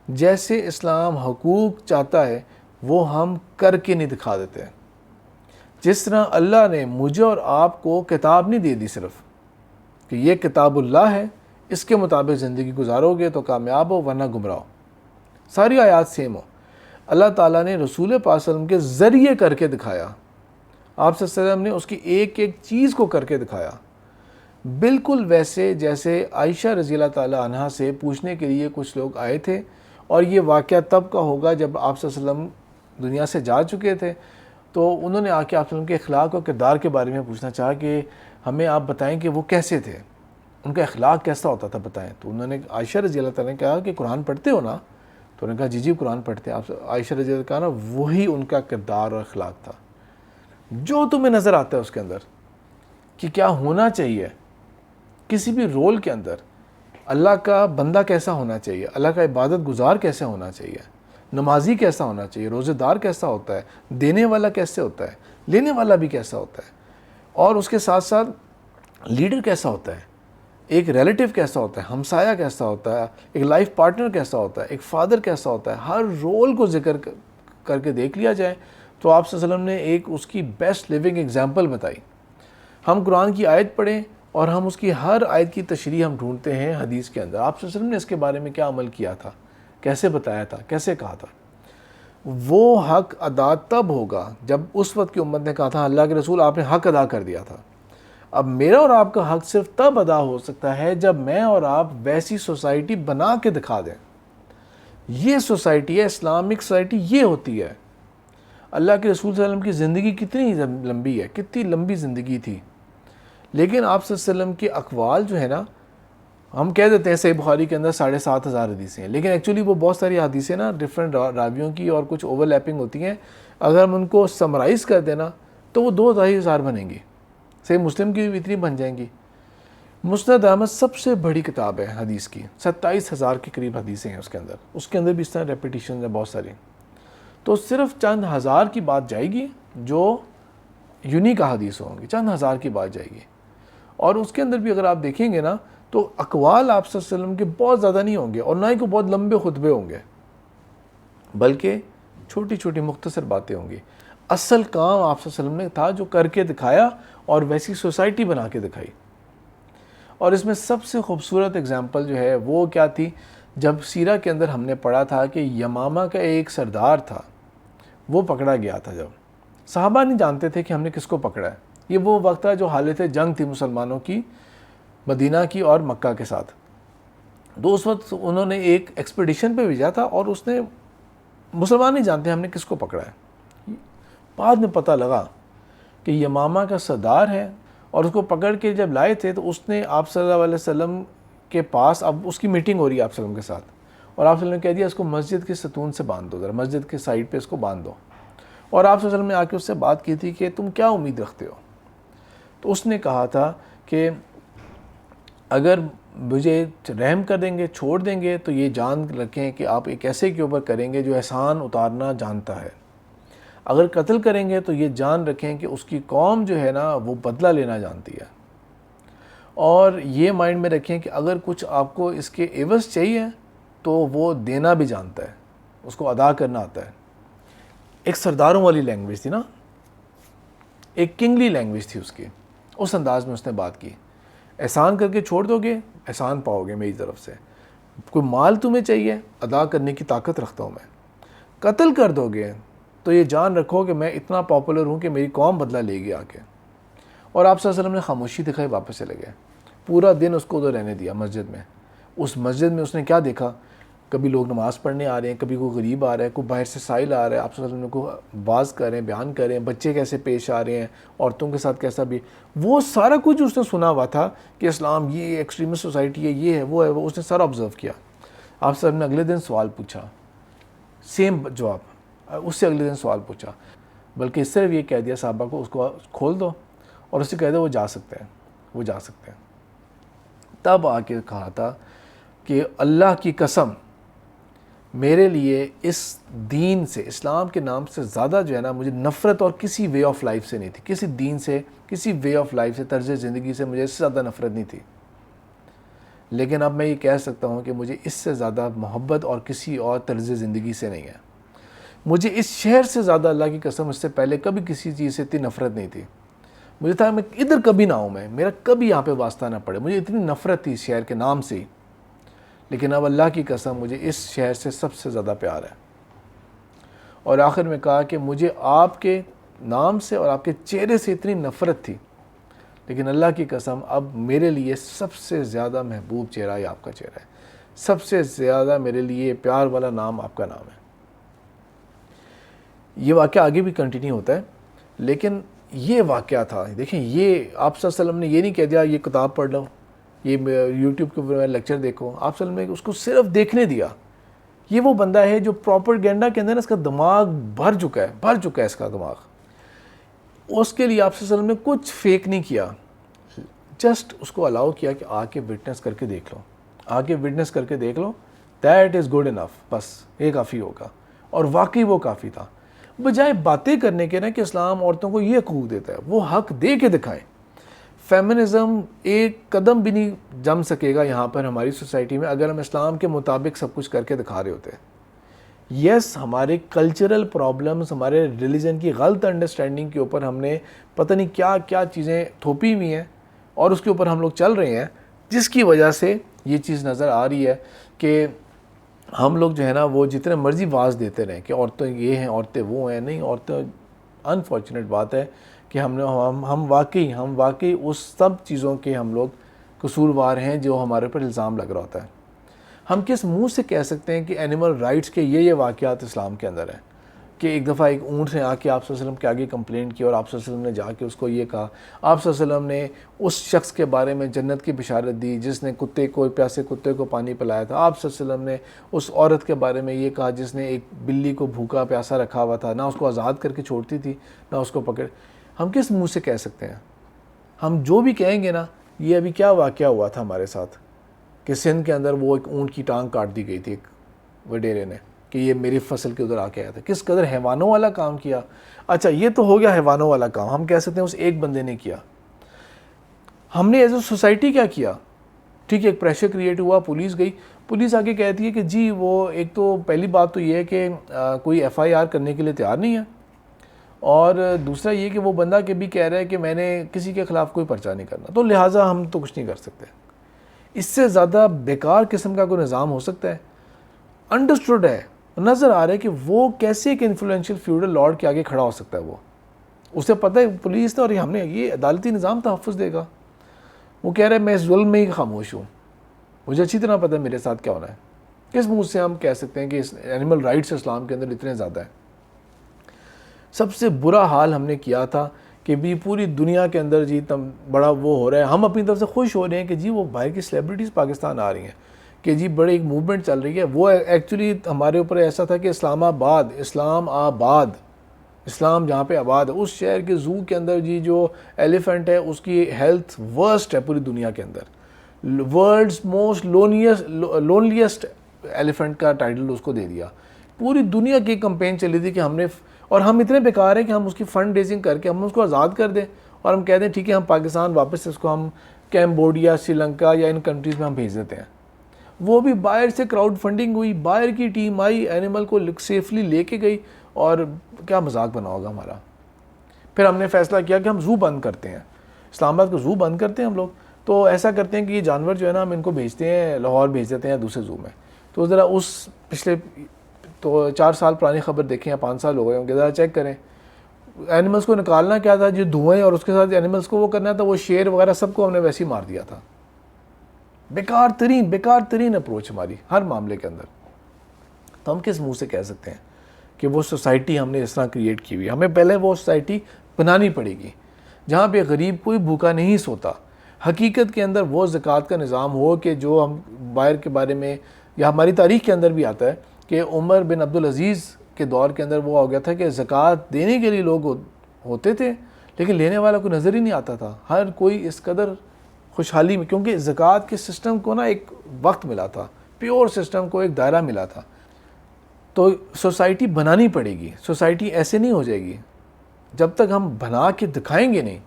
جیسے اسلام حقوق چاہتا ہے, وہ ہم کر کے نہیں دکھا دیتے. جس طرح اللہ نے مجھے اور آپ کو کتاب نہیں دے دی صرف کہ یہ کتاب اللہ ہے, اس کے مطابق زندگی گزارو گے تو کامیاب ہو ورنہ گمراہ ہو, ساری آیات سیم ہو. اللہ تعالیٰ نے رسول پاک صلی اللہ علیہ وسلم کے ذریعے کر کے دکھایا, آپ صلی اللہ علیہ وسلم نے اس کی ایک ایک چیز کو کر کے دکھایا, بالکل ویسے جیسے عائشہ رضی اللہ تعالیٰ عنہا سے پوچھنے کے لیے کچھ لوگ آئے تھے, اور یہ واقعہ تب کا ہوگا جب آپ صلی اللہ علیہ وسلم دنیا سے جا چکے تھے. تو انہوں نے آ کے آپ صلی اللہ علیہ وسلم کے اخلاق اور کردار کے بارے میں پوچھنا چاہا کہ ہمیں آپ بتائیں کہ وہ کیسے تھے, ان کا اخلاق کیسا ہوتا تھا بتائیں. تو انہوں نے عائشہ رضی اللہ تعالیٰ نے کہا کہ قرآن پڑھتے ہو نا, تو انہوں نے کہا جی قرآن پڑھتے ہیں. آپ عائشہ رضی اللہ کہا نا وہی ان کا کردار اور اخلاق تھا جو تمہیں نظر آتا ہے اس کے اندر کہ کیا ہونا چاہیے کسی بھی رول کے اندر, اللہ کا بندہ کیسا ہونا چاہیے, اللہ کا عبادت گزار کیسے ہونا چاہیے, نمازی کیسا ہونا چاہیے, روزہ دار کیسا ہوتا ہے, دینے والا کیسے ہوتا ہے, لینے والا بھی کیسا ہوتا ہے, اور اس کے ساتھ ساتھ لیڈر کیسا ہوتا ہے, ایک ریلیٹیو کیسا ہوتا ہے, ہمسایہ کیسا ہوتا ہے, ایک لائف پارٹنر کیسا ہوتا ہے, ایک فادر کیسا ہوتا ہے. ہر رول کو ذکر کر کے دیکھ لیا جائے تو آپ صلی اللہ علیہ وسلم نے ایک اس کی بیسٹ لیونگ ایگزامپل بتائی. ہم قرآن کی آیت پڑھیں اور ہم اس کی ہر آیت کی تشریح ہم ڈھونڈتے ہیں حدیث کے اندر، آپ صلی اللہ علیہ وسلم نے اس کے بارے میں کیا عمل کیا تھا، کیسے بتایا تھا، کیسے کہا تھا۔ وہ حق ادا تب ہوگا جب اس وقت کی امت نے کہا تھا اللہ کے رسول آپ نے حق ادا کر دیا تھا۔ اب میرا اور آپ کا حق صرف تب ادا ہو سکتا ہے جب میں اور آپ ویسی سوسائٹی بنا کے دکھا دیں۔ یہ سوسائٹی ہے، اسلامک سوسائٹی یہ ہوتی ہے۔ اللہ کے رسول صلی اللہ علیہ وسلم کی زندگی کتنی لمبی ہے، کتنی لمبی زندگی تھی، لیکن آپ صلی اللہ علیہ وسلم کے اقوال جو ہے نا، ہم کہہ دیتے ہیں صحیح بخاری کے اندر 7,500 حدیثیں ہیں، لیکن ایکچولی وہ بہت ساری حدیثیں نا ڈفرینٹ راویوں کی اور کچھ اوور لیپنگ ہوتی ہیں۔ اگر ہم ان کو سمرائز کر دیں نا تو وہ 2,500 بنیں گی، صحیح مسلم کی بھی اتنی بن جائیں گی۔ مسند احمد سب سے بڑی کتاب ہے حدیث کی، 27,000 کے قریب حدیثیں ہیں اس کے اندر بھی اس طرح ریپیٹیشن ہیں بہت ساری۔ تو صرف چند ہزار کی بات جائے گی جو یونیک حدیث ہوں گی، چند ہزار کی بات جائے گی، اور اس کے اندر بھی اگر آپ دیکھیں گے نا تو اقوال آپ صلی اللہ علیہ وسلم کے بہت زیادہ نہیں ہوں گے، اور نہ ہی کوئی بہت لمبے خطبے ہوں گے، بلکہ چھوٹی چھوٹی مختصر باتیں ہوں گی۔ اصل کام آپ صلی اللہ علیہ وسلم نے تھا جو کر کے دکھایا اور ویسی سوسائٹی بنا کے دکھائی۔ اور اس میں سب سے خوبصورت اگزامپل جو ہے وہ کیا تھی، جب سیرہ کے اندر ہم نے پڑھا تھا کہ یمامہ کا ایک سردار تھا، وہ پکڑا گیا تھا۔ جب صحابہ نہیں جانتے تھے کہ ہم نے کس کو پکڑا ہے، یہ وہ وقت تھا جو حالت جنگ تھی مسلمانوں کی مدینہ کی اور مکہ کے ساتھ۔ تو اس وقت انہوں نے ایک ایکسپیڈیشن پہ بھیجا تھا اور اس نے مسلمان نہیں جانتے ہم نے کس کو پکڑا ہے۔ بعد میں پتہ لگا کہ یمامہ کا سردار ہے، اور اس کو پکڑ کے جب لائے تھے تو اس نے آپ صلی اللہ علیہ وسلم کے پاس، اب اس کی میٹنگ ہو رہی ہے آپ صلی اللہ علیہ وسلم کے ساتھ، اور آپ صلی اللہ علیہ وسلم نے کہہ دیا اس کو مسجد کے ستون سے باندھ دو، ذرا مسجد کے سائڈ پہ اس کو باندھ دو۔ اور آپ صلی اللہ علیہ وسلم نے آ کے اس سے بات کی تھی کہ تم کیا امید رکھتے ہو؟ تو اس نے کہا تھا کہ اگر مجھے رحم کر دیں گے، چھوڑ دیں گے، تو یہ جان رکھیں کہ آپ ایک ایسے کے اوپر کریں گے جو احسان اتارنا جانتا ہے۔ اگر قتل کریں گے تو یہ جان رکھیں کہ اس کی قوم جو ہے نا وہ بدلہ لینا جانتی ہے، اور یہ مائنڈ میں رکھیں کہ اگر کچھ آپ کو اس کے عوض چاہیے تو وہ دینا بھی جانتا ہے، اس کو ادا کرنا آتا ہے۔ ایک سرداروں والی لینگویج تھی نا، ایک کنگلی لینگویج تھی اس کی، اس انداز میں اس نے بات کی۔ احسان کر کے چھوڑ دو گے، احسان پاؤ گے میری طرف سے۔ کوئی مال تمہیں چاہیے، ادا کرنے کی طاقت رکھتا ہوں میں۔ قتل کر دو گے تو یہ جان رکھو کہ میں اتنا پاپولر ہوں کہ میری قوم بدلہ لے گی آ کے۔ اور آپ صلی اللہ علیہ وسلم نے خاموشی دکھائی، واپس چلے گئے۔ پورا دن اس کو ادھر رہنے دیا مسجد میں۔ اس مسجد میں اس نے کیا دیکھا، کبھی لوگ نماز پڑھنے آ رہے ہیں، کبھی کوئی غریب آ رہا ہے، کوئی باہر سے سائل آ رہا ہے، آپ صلی اللہ علیہ وسلم کو واز کر رہے ہیں، بیان کر رہے ہیں، بچے کیسے پیش آ رہے ہیں، عورتوں کے ساتھ کیسا بھی، وہ سارا کچھ اس نے سنا ہوا تھا کہ اسلام یہ ایکسٹریمسٹ سوسائٹی ہے، یہ ہے، وہ ہے، وہ اس نے سارا آبزرو کیا۔ آپ صلی اللہ علیہ وسلم نے اگلے دن سوال پوچھا، سیم جواب، اس سے اگلے دن سوال پوچھا، بلکہ صرف یہ کہہ دیا صحابہ کو اس کو کھول دو، اور اس سے کہہ دو وہ جا سکتے ہیں، وہ جا سکتے ہیں۔ تب آ کے کہا تھا کہ اللہ کی قسم میرے لیے اس دین سے، اسلام کے نام سے زیادہ جو ہے نا مجھے نفرت اور کسی وے آف لائف سے نہیں تھی، کسی دین سے، کسی وے آف لائف سے، طرز زندگی سے مجھے اس سے زیادہ نفرت نہیں تھی۔ لیکن اب میں یہ کہہ سکتا ہوں کہ مجھے اس سے زیادہ محبت اور کسی اور طرز زندگی سے نہیں ہے۔ مجھے اس شہر سے زیادہ، اللہ کی قسم، اس سے پہلے کبھی کسی چیز سے اتنی نفرت نہیں تھی۔ مجھے تھا میں ادھر کبھی نہ ہوں، میرا کبھی یہاں پہ واسطہ نہ پڑے، مجھے اتنی نفرت تھی اس شہر کے نام سے ہی۔ لیکن اب اللہ کی قسم مجھے اس شہر سے سب سے زیادہ پیار ہے۔ اور آخر میں کہا کہ مجھے آپ کے نام سے اور آپ کے چہرے سے اتنی نفرت تھی، لیکن اللہ کی قسم اب میرے لیے سب سے زیادہ محبوب چہرہ ہی آپ کا چہرہ ہے، سب سے زیادہ میرے لیے پیار والا نام آپ کا نام ہے۔ یہ واقعہ آگے بھی کنٹینیو ہوتا ہے، لیکن یہ واقعہ تھا، دیکھیں، یہ آپ صلی اللہ علیہ وسلم نے یہ نہیں کہہ دیا یہ کتاب پڑھ لو، یہ یوٹیوب کے اوپر لیکچر دیکھو، آپ صلی اللہ علیہ وسلم نے اس کو صرف دیکھنے دیا۔ یہ وہ بندہ ہے جو پروپیگنڈا کے اندر اس کا دماغ بھر چکا ہے اس کا دماغ۔ اس کے لیے آپ صلی اللہ علیہ وسلم نے کچھ فیک نہیں کیا، جسٹ اس کو الاؤ کیا کہ آ کے وٹنس کر کے دیکھ لو، آ کے وٹنس کر کے دیکھ لو، دیٹ از گڈ انف، بس یہ کافی ہوگا۔ اور واقعی وہ کافی تھا۔ بجائے باتیں کرنے کے نا کہ اسلام عورتوں کو یہ حقوق دیتا ہے، وہ حق دے کے دکھائیں۔ فیمنزم ایک قدم بھی نہیں جم سکے گا یہاں پر ہماری سوسائٹی میں اگر ہم اسلام کے مطابق سب کچھ کر کے دکھا رہے ہوتے ہیں۔ یس ہمارے کلچرل پرابلمس، ہمارے ریلیجن کی غلط انڈرسٹینڈنگ کے اوپر ہم نے پتہ نہیں کیا کیا چیزیں تھوپی ہوئی ہیں اور اس کے اوپر ہم لوگ چل رہے ہیں، جس کی وجہ سے یہ چیز نظر آ رہی ہے کہ ہم لوگ جو ہے نا وہ جتنے مرضی واز دیتے رہیں کہ عورتیں یہ ہیں، عورتیں وہ ہیں. نہیں، عورتیں انفارچونیٹ بات ہے کہ ہم واقعی اس سب چیزوں کے ہم لوگ قصوروار ہیں جو ہمارے اوپر الزام لگ رہا ہوتا ہے. ہم کس منہ سے کہہ سکتے ہیں کہ اینیمل رائٹس کے یہ واقعات اسلام کے اندر ہیں کہ ایک دفعہ ایک اونٹ نے آ کے آپ صلی اللہ علیہ وسلم کے آگے کمپلین کی اور آپ صلی اللہ علیہ وسلم نے جا کے اس کو یہ کہا. آپ صلی اللہ علیہ وسلم نے اس شخص کے بارے میں جنت کی بشارت دی جس نے پیاسے کتے کو پانی پلایا تھا. آپ صلی اللہ علیہ وسلم نے اس عورت کے بارے میں یہ کہا جس نے ایک بلی کو بھوکا پیاسا رکھا ہوا تھا، نہ اس کو آزاد کر کے چھوڑتی تھی نہ اس کو پکڑ. ہم کس منہ سے کہہ سکتے ہیں؟ ہم جو بھی کہیں گے نا، یہ ابھی کیا واقعہ ہوا تھا ہمارے ساتھ کہ سندھ کے اندر وہ ایک اونٹ کی ٹانگ کاٹ دی گئی تھی ایک وڈیرے نے کہ یہ میری فصل کے ادھر آ کے آیا تھا. کس قدر حیوانوں والا کام کیا. اچھا یہ تو ہو گیا حیوانوں والا کام، ہم کہہ سکتے ہیں اس ایک بندے نے کیا. ہم نے ایز اے سوسائٹی کیا کیا؟ ٹھیک ہے، ایک پریشر کریٹ ہوا، پولیس گئی، پولیس آگے کہتی ہے کہ جی وہ ایک تو پہلی بات تو یہ ہے کہ کوئی ایف آئی آر کرنے کے لیے تیار نہیں ہے، اور دوسرا یہ کہ وہ بندہ کہ بھی کہہ رہا ہے کہ میں نے کسی کے خلاف کوئی پرچہ نہیں کرنا، تو لہٰذا ہم تو کچھ نہیں کر سکتے. اس سے زیادہ بیکار قسم کا کوئی نظام ہو سکتا ہے؟ انڈرسٹوڈ ہے، نظر آ رہا ہے کہ وہ کیسے ایک انفلوئنشل فیوڈل لارڈ کے آگے کھڑا ہو سکتا ہے. وہ اسے پتہ ہے پولیس نے اور ہم نے یہ عدالتی نظام تحفظ دے گا. وہ کہہ رہا ہے میں اس ظلم میں ہی خاموش ہوں، مجھے اچھی طرح پتہ ہے میرے ساتھ کیا ہونا ہے. کس منہ سے ہم کہہ سکتے ہیں کہ اینیمل رائٹس اسلام کے اندر اتنے زیادہ ہیں؟ سب سے برا حال ہم نے کیا تھا کہ بھی پوری دنیا کے اندر جی بڑا وہ ہو رہا ہے، ہم اپنی طرف سے خوش ہو رہے ہیں کہ جی وہ باہر کی سیلیبریٹیز پاکستان آ رہی ہیں کہ جی بڑے ایک موومنٹ چل رہی ہے. وہ ایکچولی ہمارے اوپر ایسا تھا کہ اسلام جہاں پہ آباد ہے، اس شہر کے زو کے اندر جی جو ایلیفنٹ ہے اس کی ہیلتھ ورسٹ ہے پوری دنیا کے اندر. ورلڈز موسٹ لونلیسٹ ایلیفنٹ کا ٹائٹل اس کو دے دیا. پوری دنیا کی کمپین چلی تھی کہ ہم نے، اور ہم اتنے بیکار ہیں کہ ہم اس کی فنڈ ریزنگ کر کے ہم اس کو آزاد کر دیں اور ہم کہہ دیں ٹھیک ہے ہم پاکستان واپس اس کو ہم کیمبوڈیا، سری لنکا یا ان کنٹریز میں ہم بھیج دیتے ہیں. وہ بھی باہر سے کراؤڈ فنڈنگ ہوئی، باہر کی ٹیم آئی، اینیمل کو سیفلی لے کے گئی، اور کیا مذاق بنا ہوگا ہمارا. پھر ہم نے فیصلہ کیا کہ ہم زو بند کرتے ہیں، اسلام آباد کو زو بند کرتے ہیں ہم لوگ. تو ایسا کرتے ہیں کہ یہ جانور جو ہے نا ہم ان کو بھیجتے ہیں لاہور، بھیج دیتے ہیں دوسرے زو میں. تو ذرا اس پچھلے تو 4 سال پرانی خبر دیکھیں یا 5 سال ہو گئے ہوں گے، ذرا چیک کریں اینیملس کو نکالنا کیا تھا، جو دھوئیں اور اس کے ساتھ اینیملس کو وہ کرنا تھا، وہ شیر وغیرہ سب کو ہم نے ویسے ہی مار دیا تھا. بیکار ترین اپروچ ہماری ہر معاملے کے اندر. تو ہم کس منہ سے کہہ سکتے ہیں کہ وہ سوسائٹی ہم نے اس طرح کریٹ کی ہوئی؟ ہمیں پہلے وہ سوسائٹی بنانی پڑے گی جہاں پہ غریب کوئی بھوکا نہیں سوتا. حقیقت کے اندر وہ زکوٰۃ کا نظام ہو کہ جو ہم باہر کے بارے میں یا ہماری تاریخ کے اندر بھی آتا ہے کہ عمر بن عبدالعزیز کے دور کے اندر وہ ہو گیا تھا کہ زکوٰۃ دینے کے لیے لوگ ہوتے تھے لیکن لینے والا کوئی نظر ہی نہیں آتا تھا. ہر کوئی اس قدر خوشحالی میں، کیونکہ زکوٰۃ کے سسٹم کو نا ایک وقت ملا تھا، پیور سسٹم کو ایک دائرہ ملا تھا. تو سوسائٹی بنانی پڑے گی. سوسائٹی ایسے نہیں ہو جائے گی جب تک ہم بنا کے دکھائیں گے نہیں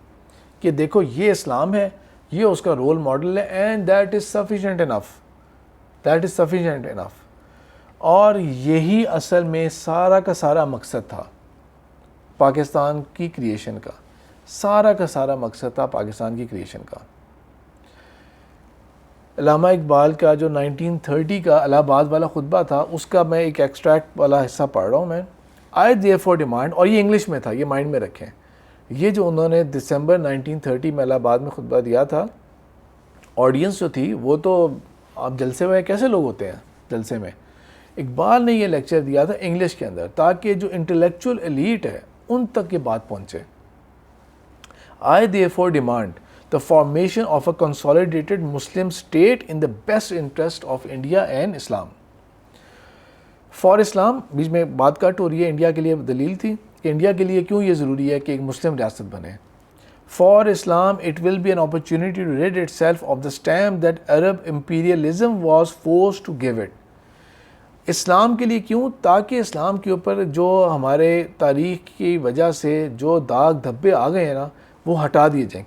کہ دیکھو یہ اسلام ہے، یہ اس کا رول ماڈل ہے، اینڈ دیٹ از سفیشینٹ انف. اور یہی اصل میں سارا کا سارا مقصد تھا پاکستان کی کریشن کا. سارا کا سارا مقصد تھا پاکستان کی کریشن کا. علامہ اقبال کا جو 1930 کا الہ آباد والا خطبہ تھا، اس کا میں ایک ایکسٹریکٹ والا حصہ پڑھ رہا ہوں میں. I therefore demand، اور یہ انگلش میں تھا، یہ مائنڈ میں رکھیں. یہ جو انہوں نے دسمبر 1930 میں الہ آباد میں خطبہ دیا تھا، آڈینس جو تھی وہ تو آپ جلسے میں کیسے لوگ ہوتے ہیں جلسے میں، اقبال نے یہ لیکچر دیا تھا انگلش کے اندر تاکہ جو انٹلیکچوئل ایلیٹ ہے ان تک یہ بات پہنچے. I therefore demand the formation of a consolidated Muslim state in the best interest of India and Islam. For Islam, بیچ میں بات کٹ ہو رہی ہے، انڈیا کے لیے دلیل تھی کہ انڈیا کے لیے کیوں یہ ضروری ہے کہ ایک مسلم ریاست بنے. For Islam it will be an opportunity to rid itself of the stamp that Arab imperialism was forced to give it. اسلام کے لیے کیوں؟ تاکہ اسلام کے اوپر جو ہمارے تاریخ کی وجہ سے جو داغ دھبے آ گئے ہیں نا وہ ہٹا دیے جائیں.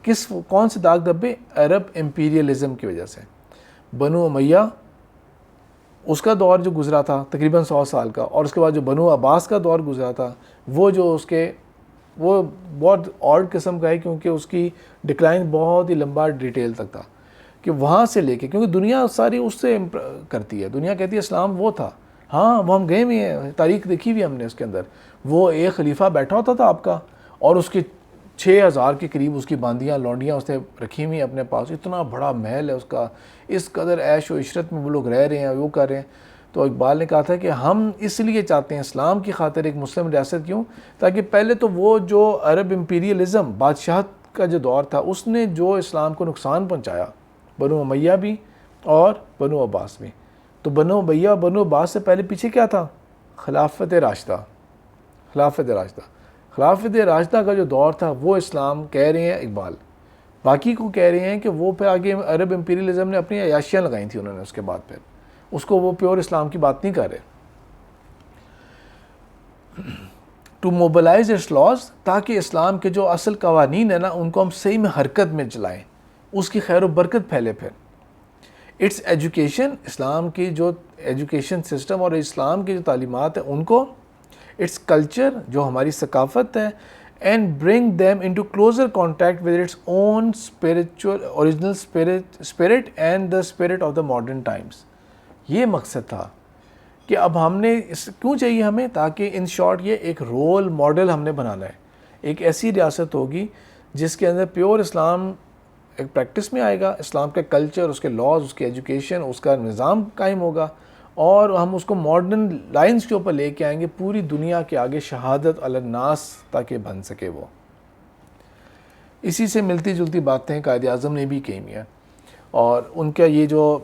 کون سے داغ دھبے؟ عرب امپیریلزم کی وجہ سے. بنو امیہ اس کا دور جو گزرا تھا تقریباً 100 سال کا، اور اس کے بعد جو بنو عباس کا دور گزرا تھا وہ جو اس کے وہ بہت آڈ قسم کا ہے، کیونکہ اس کی ڈکلائن بہت ہی لمبا ڈیٹیل تک تھا، کہ وہاں سے لے کے، کیونکہ دنیا ساری اس سے کرتی ہے، دنیا کہتی ہے اسلام وہ تھا، ہاں وہ ہم گئے بھی ہیں، تاریخ دیکھی بھی ہم نے، اس کے اندر وہ ایک خلیفہ بیٹھا ہوتا تھا آپ کا، اور اس کے 6000 کے قریب اس کی باندیاں لونڈیاں اس نے رکھی ہوئی اپنے پاس، اتنا بڑا محل ہے اس کا، اس قدر عیش و عشرت میں وہ لوگ رہ رہے ہیں، وہ کر رہے ہیں۔ تو اقبال نے کہا تھا کہ ہم اس لیے چاہتے ہیں اسلام کی خاطر ایک مسلم ریاست، کیوں؟ تاکہ پہلے تو وہ جو عرب امپیریلزم بادشاہت کا جو دور تھا، اس نے جو اسلام کو نقصان پہنچایا، بنو امیہ بھی اور بنو عباس بھی، تو بنو امیہ اور بنو عباس سے پہلے پیچھے کیا تھا؟ خلافت راشدہ۔ خلافت راشدہ، خلافت راشدہ کا جو دور تھا وہ اسلام کہہ رہے ہیں اقبال، باقی کو کہہ رہے ہیں کہ وہ پھر آگے عرب امپیریلزم نے اپنی عیاشیاں لگائی تھیں انہوں نے، اس کے بعد پھر اس کو وہ پیور اسلام کی بات نہیں کر رہے۔ ٹو موبلائز اٹس لاز، تاکہ اسلام کے جو اصل قوانین ہیں نا ان کو ہم صحیح میں حرکت میں چلائیں، اس کی خیر و برکت پھیلے۔ پھر اٹس ایجوکیشن، اسلام کی جو ایجوکیشن سسٹم اور اسلام کی جو تعلیمات ہیں ان کو، اٹس کلچر، جو ہماری ثقافت ہے، and bring them into closer contact with its own spiritual original spirit and the spirit of the modern Times. یہ مقصد تھا کہ اب ہم نے کیوں چاہیے ہمیں، تاکہ ان شارٹ یہ ایک رول ماڈل ہم نے بنانا ہے، ایک ایسی ریاست ہوگی جس کے اندر پیور اسلام ایک پریکٹس میں آئے گا، اسلام کا کلچر، اس کے لاز، اس کی ایجوکیشن، اس کا نظام قائم ہوگا، اور ہم اس کو ماڈرن لائنز کے اوپر لے کے آئیں گے پوری دنیا کے آگے، شہادت علی الناس تاکہ بن سکے وہ۔ اسی سے ملتی جلتی باتیں قائد اعظم نے بھی کہی ہیں، اور ان کا یہ جو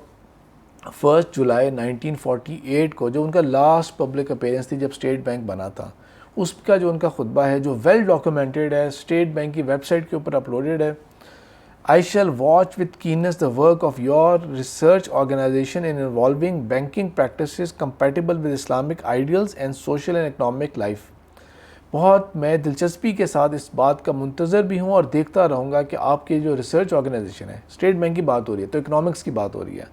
1 جولائی 1948 کو جو ان کا لاسٹ پبلک اپیرنس تھی جب اسٹیٹ بینک بنا تھا، اس کا جو ان کا خطبہ ہے جو ویل ڈاکیومنٹڈ ہے، اسٹیٹ بینک کی ویب سائٹ کے اوپر اپلوڈڈ ہے۔ I shall watch with keenness the work of your research organization in involving banking practices compatible with Islamic ideals and social and economic life۔ بہت میں دلچسپی کے ساتھ اس بات کا منتظر بھی ہوں اور دیکھتا رہوں گا کہ آپ کی جو ریسرچ آرگنائزیشن ہے، اسٹیٹ بینک کی بات ہو رہی ہے تو اکنامکس کی بات ہو رہی ہے،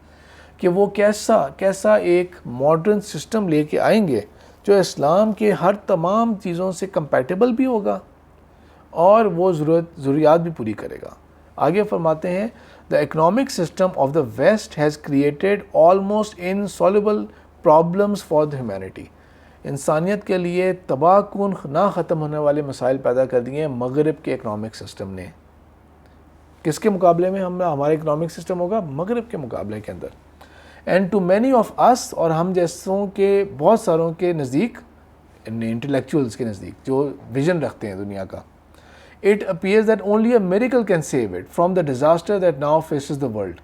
کہ وہ کیسا ایک ماڈرن سسٹم لے کے آئیں گے جو اسلام کے ہر تمام چیزوں سے کمپیٹیبل بھی ہوگا اور وہ ضروریات بھی پوری کرے گا۔ آگے فرماتے ہیں the economic system of the West has created almost insoluble problems for the humanity۔ انسانیت کے لیے تباہ کن نہ ختم ہونے والے مسائل پیدا کر دیے ہیں مغرب کے اکنامک سسٹم نے۔ کس کے مقابلے میں ہمارا اکنامک سسٹم ہوگا؟ مغرب کے مقابلے کے اندر۔ اینڈ ٹو مینی آف اس، اور ہم جیسوں کے بہت ساروں کے نزدیک، انٹلیکچوئلس کے نزدیک جو ویژن رکھتے ہیں دنیا کا، it appears that only a miracle can save it from the disaster that now faces the world۔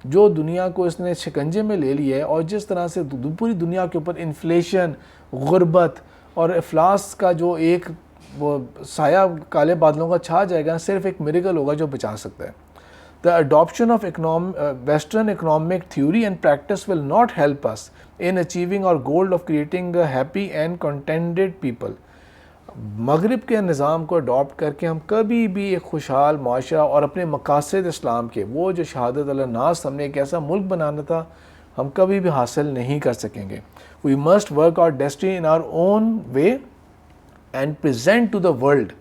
جو دنیا کو اس نے شکنجے میں لے لیا ہے، اور جس طرح سے پوری دنیا کے اوپر انفلیشن، غربت اور افلاس کا جو ایک وہ سایہ کالے بادلوں کا چھا جائے گا، صرف ایک میریکل ہوگا جو بچا سکتا ہے۔ The adoption of Western economic theory and practice will not help us in achieving our goal of creating a happy and contented people۔ مغرب کے نظام کو اڈاپٹ کر کے ہم کبھی بھی ایک خوشحال معاشرہ اور اپنے مقاصد اسلام کے، وہ جو شہادت علی الناس ہم نے ایک ایسا ملک بنانا تھا، ہم کبھی بھی حاصل نہیں کر سکیں گے۔ We must work our destiny in our own way and present to the world۔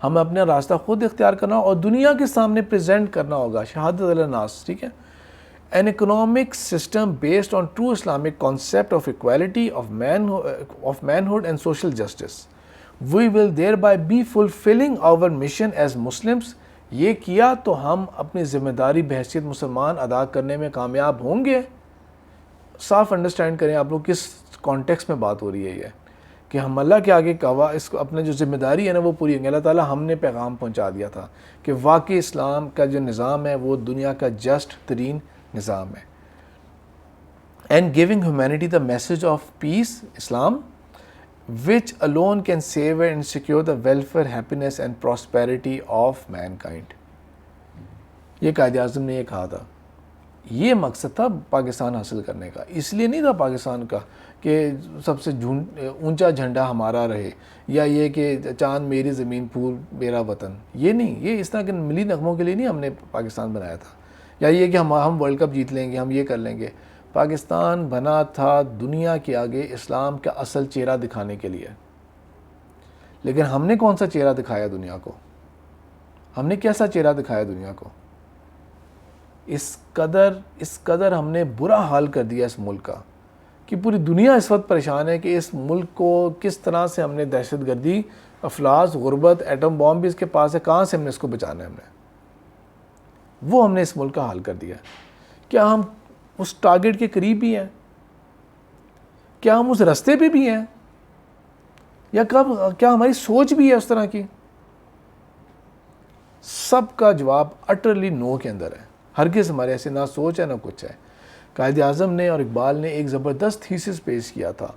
ہمیں اپنا راستہ خود اختیار کرنا اور دنیا کے سامنے پریزنٹ کرنا ہوگا شہادت علی الناس، ٹھیک ہے۔ An economic system based on true Islamic concept of equality, of manhood and social justice۔ We will thereby be fulfilling our mission as Muslims۔ یہ کیا تو ہم اپنی ذمہ داری بحیثیت مسلمان ادا کرنے میں کامیاب ہوں گے۔ صاف انڈرسٹینڈ کریں آپ لوگ کس کانٹیکس میں بات ہو رہی ہے، یہ کہ ہم اللہ کے آگے اس کو اپنے جو ذمہ داری ہے نا وہ پوری ہوں گے۔ اللہ تعالیٰ ہم نے پیغام پہنچا دیا تھا کہ واقعی اسلام کا جو نظام ہے وہ دنیا کا جسٹ ترین نظام ہے۔ And giving humanity the message of peace, Islam which alone can save and secure the welfare, happiness and prosperity of mankind۔ یہ قائد اعظم نے یہ کہا تھا، یہ مقصد تھا پاکستان حاصل کرنے کا۔ اس لیے نہیں تھا پاکستان کا کہ سب سے اونچا جھنڈا ہمارا رہے، یا یہ کہ چاند میری زمین پھول میرا وطن، یہ نہیں، یہ اس طرح کے ملی نغموں کے لیے نہیں ہم نے پاکستان بنایا تھا، یا یہ کہ ہم ورلڈ کپ جیت لیں گے، ہم یہ کر لیں گے۔ پاکستان بنا تھا دنیا کے آگے اسلام کا اصل چہرہ دکھانے کے لیے، لیکن ہم نے کون سا چہرہ دکھایا دنیا کو؟ ہم نے کیسا چہرہ دکھایا دنیا کو؟ اس قدر ہم نے برا حال کر دیا اس ملک کا کہ پوری دنیا اس وقت پریشان ہے کہ اس ملک کو کس طرح سے ہم نے دہشت گردی، افلاس، غربت، ایٹم بام بھی اس کے پاس ہے، کہاں سے ہم نے اس کو بچانا ہے؟ ہم نے اس ملک کا حال کر دیا ہے۔ کیا ہم اس ٹارگٹ کے قریب بھی ہیں؟ کیا ہم اس راستے پہ بھی ہیں؟ یا کیا ہماری سوچ بھی ہے اس طرح کی؟ سب کا جواب اٹرلی نو کے اندر ہے۔ ہرگز ہمارے ایسے نہ سوچ ہے نہ کچھ ہے۔ قائد اعظم نے اور اقبال نے ایک زبردست تھیسس پیش کیا تھا،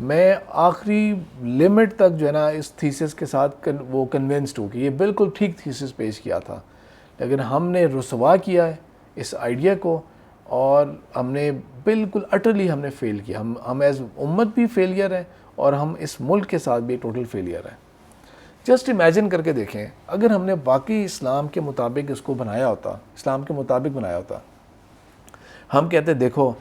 میں آخری لمٹ تک جو ہے نا اس تھیسس کے ساتھ وہ کنونسڈ ہوں کہ یہ بالکل ٹھیک تھیسس پیش کیا تھا، لیکن ہم نے رسوا کیا ہے اس آئیڈیا کو، اور ہم نے بالکل اٹرلی ہم نے فیل کیا۔ ہم ایز امت بھی فیلئر ہیں اور ہم اس ملک کے ساتھ بھی ٹوٹل فیلئر ہیں۔ جسٹ امیجن کر کے دیکھیں، اگر ہم نے باقی اسلام کے مطابق اس کو بنایا ہوتا، اسلام کے مطابق بنایا ہوتا، ہم کہتے دیکھو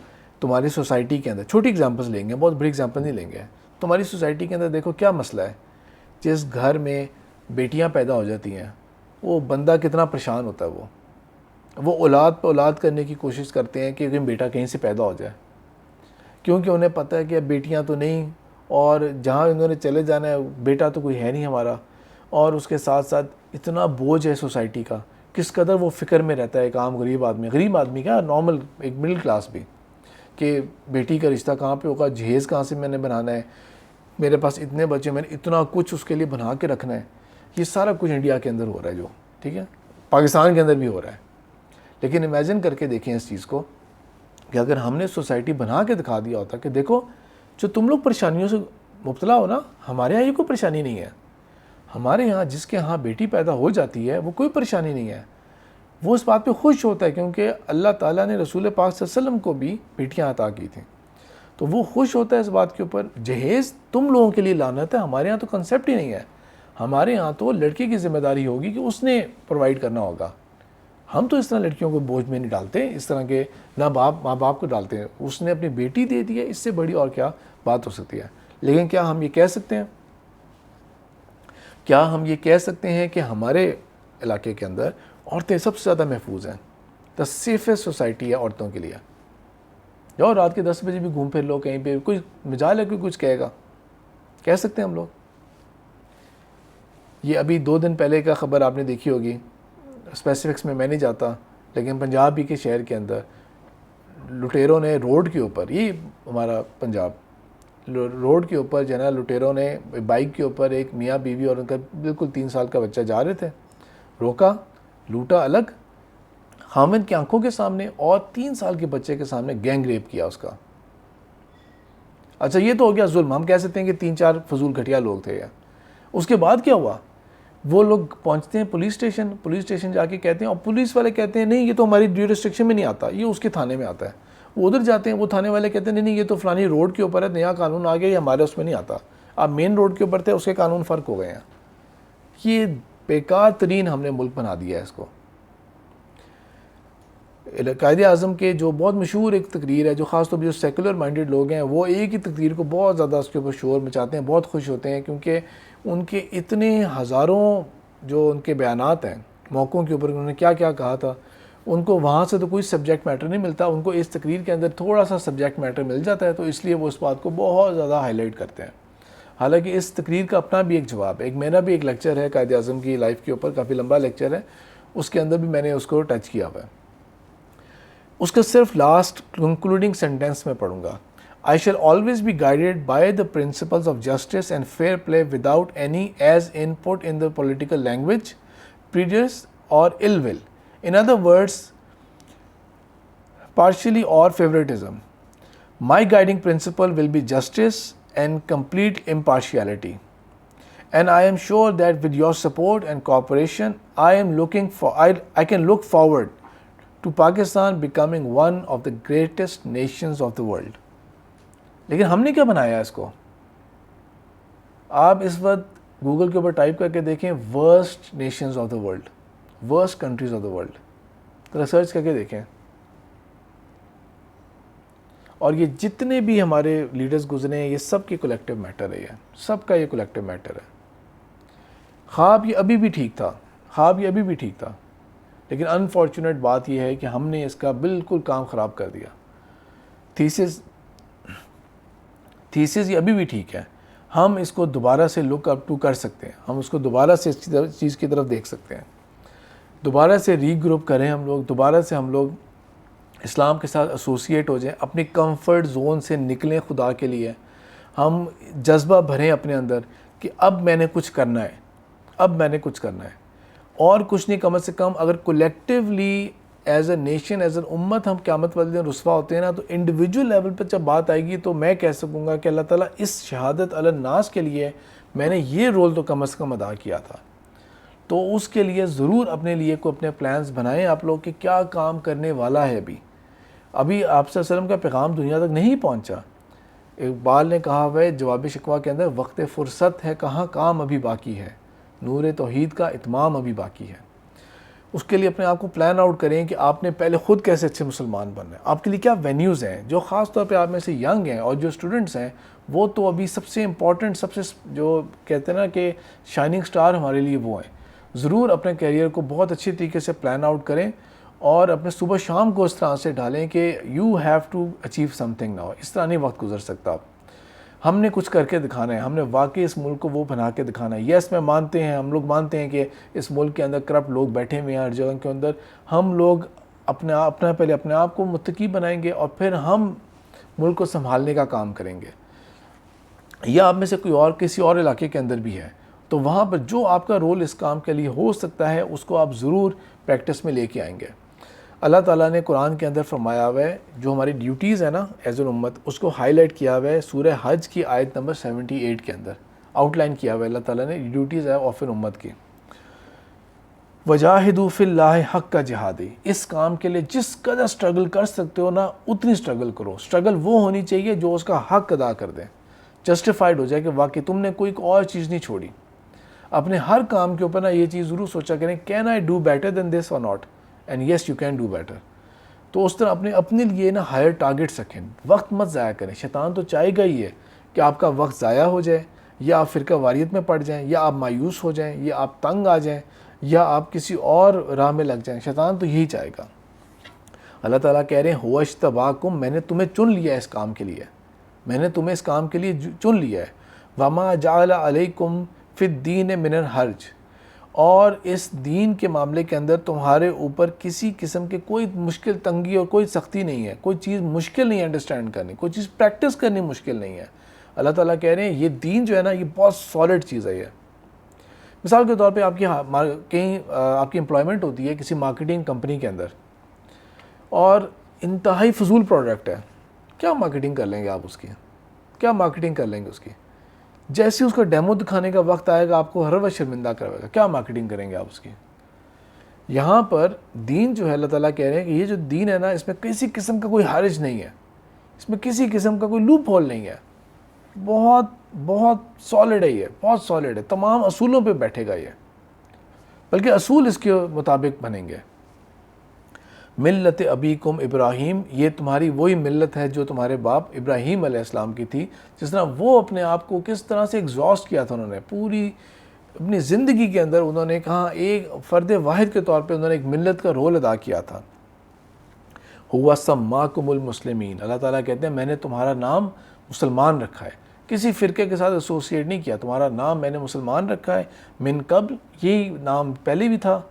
تمہاری سوسائٹی کے اندر، چھوٹی ایگزامپلس لیں گے، بہت بڑی ایگزامپل نہیں لیں گے، تمہاری سوسائٹی کے اندر دیکھو کیا مسئلہ ہے، جس گھر میں بیٹیاں پیدا ہو جاتی ہیں وہ بندہ کتنا پریشان ہوتا ہے، وہ اولاد پہ اولاد کرنے کی کوشش کرتے ہیں کہ بیٹا کہیں سے پیدا ہو جائے، کیونکہ انہیں پتہ ہے کہ اب بیٹیاں تو نہیں، اور جہاں انہوں نے چلے جانا ہے بیٹا تو کوئی ہے نہیں ہمارا، اور اس کے ساتھ ساتھ اتنا بوجھ ہے سوسائٹی کا، کس قدر وہ فکر میں رہتا ہے ایک عام غریب آدمی کا، نارمل ایک مڈل کلاس بھی، کہ بیٹی کا رشتہ کہاں پہ ہوگا، جہیز کہاں سے میں نے بنانا ہے، میرے پاس اتنے بچے، میں نے اتنا کچھ اس کے لیے بنا کے رکھنا ہے۔ یہ سارا کچھ انڈیا کے اندر ہو رہا ہے، جو ٹھیک ہے پاکستان کے اندر بھی ہو رہا ہے، لیکن امیجن کر کے دیکھیں اس چیز کو کہ اگر ہم نے سوسائٹی بنا کے دکھا دیا ہوتا کہ دیکھو جو تم لوگ پریشانیوں سے مبتلا ہو نا، ہمارے یہاں یہ کوئی پریشانی نہیں ہے، ہمارے یہاں جس کے ہاں بیٹی پیدا ہو جاتی ہے وہ کوئی پریشانی نہیں ہے، وہ اس بات پہ خوش ہوتا ہے، کیونکہ اللہ تعالیٰ نے رسول پاک صلی اللہ علیہ وسلم کو بھی بیٹیاں عطا کی تھیں، تو وہ خوش ہوتا ہے اس بات کے اوپر۔ جہیز تم لوگوں کے لیے لعنت ہے، ہمارے یہاں تو کنسیپٹ ہی نہیں ہے، ہمارے یہاں تو لڑکی کی ذمہ داری ہوگی کہ اس نے پرووائڈ کرنا ہوگا، ہم تو اس طرح لڑکیوں کو بوجھ میں نہیں ڈالتے، اس طرح کے نہ ماں باپ کو ڈالتے ہیں، اس نے اپنی بیٹی دے دی ہے، اس سے بڑی اور کیا بات ہو سکتی ہے۔ لیکن کیا ہم یہ کہہ سکتے ہیں کہ ہمارے علاقے کے اندر عورتیں سب سے زیادہ محفوظ ہیں، دا سیفسٹ سوسائٹی ہے عورتوں کے لیے؟ جاؤ رات کے 10 بجے بھی گھوم پھر لو کہیں پہ، کوئی مجال ہے کوئی کچھ کہے گا؟ کہہ سکتے ہیں ہم لوگ؟ یہ ابھی 2 دن پہلے کا خبر آپ نے دیکھی ہوگی، اسپیسیفکس میں نہیں جاتا، لیکن پنجاب ہی کے شہر کے اندر لٹیروں نے روڈ کے اوپر، یہ ہمارا پنجاب، روڈ کے اوپر جو ہے نا لٹیروں نے بائک کے اوپر ایک میاں بیوی اور ان کا بالکل 3 سال کا بچہ جا رہے تھے، روکا، لوٹا الگ، خامد کی آنکھوں کے سامنے اور 3 سال کے بچے کے سامنے گینگ ریپ کیا اس کا۔ اچھا یہ تو ہو گیا ظلم، ہم کہہ سکتے ہیں کہ 3-4 فضول گھٹیا لوگ تھے۔ اس کے بعد کیا ہوا؟ وہ لوگ پہنچتے ہیں پولیس اسٹیشن جا کے کہتے ہیں، اور پولیس والے کہتے ہیں نہیں یہ تو ہماری ڈیورسٹکشن میں نہیں آتا، یہ اس کے تھانے میں آتا ہے۔ وہ ادھر جاتے ہیں، وہ تھانے والے کہتے ہیں نہیں یہ تو فلانی روڈ کے اوپر ہے، نیا قانون آ گیا، یہ ہمارے اس میں نہیں آتا، آپ مین روڈ کے اوپر تھے، اس کے قانون فرق ہو گئے ہیں۔ یہ بیکار ترین ہم نے ملک بنا دیا ہے اس کو۔ قائد اعظم کے جو بہت مشہور ایک تقریر ہے، جو خاص طور پہ جو سیکولر مائنڈڈ لوگ ہیں وہ ایک ہی تقریر کو بہت زیادہ اس کے اوپر شور مچاتے ہیں، بہت خوش ہوتے ہیں، کیونکہ ان کے اتنے ہزاروں جو ان کے بیانات ہیں موقعوں کے اوپر، انہوں نے کیا کیا کہا تھا، ان کو وہاں سے تو کوئی سبجیکٹ میٹر نہیں ملتا، ان کو اس تقریر کے اندر تھوڑا سا سبجیکٹ میٹر مل جاتا ہے، تو اس لیے وہ اس بات کو بہت زیادہ ہائی لائٹ کرتے ہیں۔ حالانکہ اس تقریر کا اپنا بھی ایک جواب ہے، میرا بھی ایک لیکچر ہے قائد اعظم کی لائف کے اوپر، کافی لمبا لیکچر ہے، اس کے اندر بھی میں نے اس کو ٹچ کیا ہوا ہے۔ اس کا صرف لاسٹ کنکلوڈنگ سینٹینس میں پڑھوں گا۔ I shall always be guided by the principles of justice and fair play without any as input in the political language, prejudice or ill will. In other words, partially or favoritism. My guiding principle will be justice and complete impartiality. And I am sure that with your support and cooperation, I can look forward to Pakistan becoming one of the greatest nations of the world. لیکن ہم نے کیا بنایا ہے اس کو؟ آپ اس وقت Google کے اوپر ٹائپ کر کے دیکھیں worst nations of the world, worst countries of the world, ذرا سرچ کر کے دیکھیں۔ اور یہ جتنے بھی ہمارے لیڈرز گزرے ہیں یہ سب کی کولیکٹیو میٹر ہے، یہ سب کا یہ کولیکٹیو میٹر ہے۔ خواب یہ ابھی بھی ٹھیک تھا، لیکن انفارچونیٹ بات یہ ہے کہ ہم نے اس کا بالکل کام خراب کر دیا۔ تھیسس یہ ابھی بھی ٹھیک ہے، ہم اس کو دوبارہ سے لک اپ ٹو کر سکتے ہیں، ہم اس کو دوبارہ سے اس چیز کی طرف دیکھ سکتے ہیں، دوبارہ سے ری گروپ کریں ہم لوگ، دوبارہ سے ہم لوگ اسلام کے ساتھ ایسوسیٹ ہو جائیں، اپنی کمفرٹ زون سے نکلیں، خدا کے لیے ہم جذبہ بھریں اپنے اندر کہ اب میں نے کچھ کرنا ہے، اور کچھ نہیں، کم سے کم اگر collectively as a nation, as a امت ہم قیامت والے دن رسوا ہوتے ہیں نا، تو انڈیویجول لیول پہ جب بات آئے گی تو میں کہہ سکوں گا کہ اللہ تعالیٰ اس شہادت علی الناس کے لیے میں نے یہ رول تو کم از کم ادا کیا تھا۔ تو اس کے لیے ضرور اپنے لیے کو اپنے پلانز بنائیں آپ لوگ کہ کیا کام کرنے والا ہے۔ ابھی آپ صلی اللہ علیہ وسلم کا پیغام دنیا تک نہیں پہنچا۔ اقبال نے کہا ہوا ہے جواب شکوہ کے اندر، وقت فرصت ہے کہاں، کام ابھی باقی ہے، نور توحید کا اتمام ابھی باقی ہے۔ اس کے لیے اپنے آپ کو پلان آؤٹ کریں کہ آپ نے پہلے خود کیسے اچھے مسلمان بننا ہے، آپ کے لیے کیا وینیوز ہیں، جو خاص طور پہ آپ میں سے ینگ ہیں اور جو اسٹوڈنٹس ہیں وہ تو ابھی سب سے امپورٹنٹ، سب سے جو کہتے ہیں نا کہ شائننگ سٹار ہمارے لیے وہ ہیں۔ ضرور اپنے کیریئر کو بہت اچھی طریقے سے پلان آؤٹ کریں اور اپنے صبح شام کو اس طرح سے ڈالیں کہ you have to achieve something now, اس طرح نہیں وقت گزر سکتا۔ ہم نے کچھ کر کے دکھانا ہے، ہم نے واقعی اس ملک کو وہ بنا کے دکھانا ہے۔ یس، ہم لوگ مانتے ہیں کہ اس ملک کے اندر کرپٹ لوگ بیٹھے ہوئے ہیں ہر جگہ کے اندر، ہم لوگ پہلے اپنے آپ کو متقی بنائیں گے اور پھر ہم ملک کو سنبھالنے کا کام کریں گے۔ یا آپ میں سے کوئی اور کسی اور علاقے کے اندر بھی ہے تو وہاں پر جو آپ کا رول اس کام کے لیے ہو سکتا ہے اس کو آپ ضرور پریکٹس میں لے کے آئیں گے۔ اللہ تعالیٰ نے قرآن کے اندر فرمایا ہوا ہے، جو ہماری ڈیوٹیز ہیں نا ایز این امت، اس کو ہائی لائٹ کیا ہوا ہے سورہ حج کی آیت نمبر 78 کے اندر، آؤٹ لائن کیا ہوا ہے اللہ تعالیٰ نے ڈیوٹیز ہے آف این امت کی۔ وجاہدوا فی اللہ حق کا جہادی، اس کام کے لیے جس قدر سٹرگل کر سکتے ہو نا اتنی سٹرگل کرو۔ سٹرگل وہ ہونی چاہیے جو اس کا حق ادا کر دیں، جسٹیفائڈ ہو جائے کہ واقعی تم نے کوئی اور چیز نہیں چھوڑی۔ اپنے ہر کام کے اوپر نا یہ چیز ضرور سوچا کریں، can I do better than this or not, and yes you can do better. تو اس طرح اپنے لیے نا ہائر ٹارگیٹس رکھیں، وقت مت ضائع کریں۔ شیطان تو چاہے گا ہی ہے کہ آپ کا وقت ضائع ہو جائے، یا آپ فرقہ واریت میں پڑ جائیں، یا آپ مایوس ہو جائیں، یا آپ تنگ آ جائیں، یا آپ کسی اور راہ میں لگ جائیں۔ شیطان تو یہی چاہے گا۔ اللہ تعالیٰ کہہ رہے ہیں ہوا اجتباکم، میں نے تمہیں چن لیا ہے اس کام کے لیے، میں نے تمہیں اس کام کے لیے چن لیا ہے۔ وما جعل علیکم فی الدین من الحرج، اور اس دین کے معاملے کے اندر تمہارے اوپر کسی قسم کے کوئی مشکل تنگی اور کوئی سختی نہیں ہے، کوئی چیز مشکل نہیں ہے انڈرسٹینڈ کرنی، کوئی چیز پریکٹس کرنی مشکل نہیں ہے۔ اللہ تعالیٰ کہہ رہے ہیں یہ دین جو ہے نا یہ بہت سالڈ چیز ہے۔ یہ مثال کے طور پہ آپ کی امپلائمنٹ ہوتی ہے کسی مارکیٹنگ کمپنی کے اندر، اور انتہائی فضول پروڈکٹ ہے، کیا مارکیٹنگ کر لیں گے آپ اس کی، کیا مارکیٹنگ کر لیں گے اس کی؟ جیسے اس کا ڈیمو دکھانے کا وقت آئے گا آپ کو ہر وقت شرمندہ کروائے گا، کیا مارکیٹنگ کریں گے آپ اس کی؟ یہاں پر دین جو ہے اللہ تعالیٰ کہہ رہے ہیں کہ یہ جو دین ہے نا اس میں کسی قسم کا کوئی حرج نہیں ہے، اس میں کسی قسم کا کوئی لوپ ہول نہیں ہے، بہت بہت سالڈ ہے، یہ بہت سالڈ ہے، تمام اصولوں پہ بیٹھے گا یہ، بلکہ اصول اس کے مطابق بنیں گے۔ ملت ابیکم ابراہیم، یہ تمہاری وہی ملت ہے جو تمہارے باپ ابراہیم علیہ السلام کی تھی، جس طرح وہ اپنے آپ کو کس طرح سے ایگزاسٹ کیا تھا، انہوں نے پوری اپنی زندگی کے اندر انہوں نے کہا ایک فرد واحد کے طور پہ انہوں نے ایک ملت کا رول ادا کیا تھا۔ ہوا سماکم المسلمین، اللہ تعالیٰ کہتے ہیں میں نے تمہارا نام مسلمان رکھا ہے، کسی فرقے کے ساتھ ایسوسیٹ نہیں کیا، تمہارا نام میں نے مسلمان رکھا ہے، من قبل، یہی نام پہلے بھی تھا،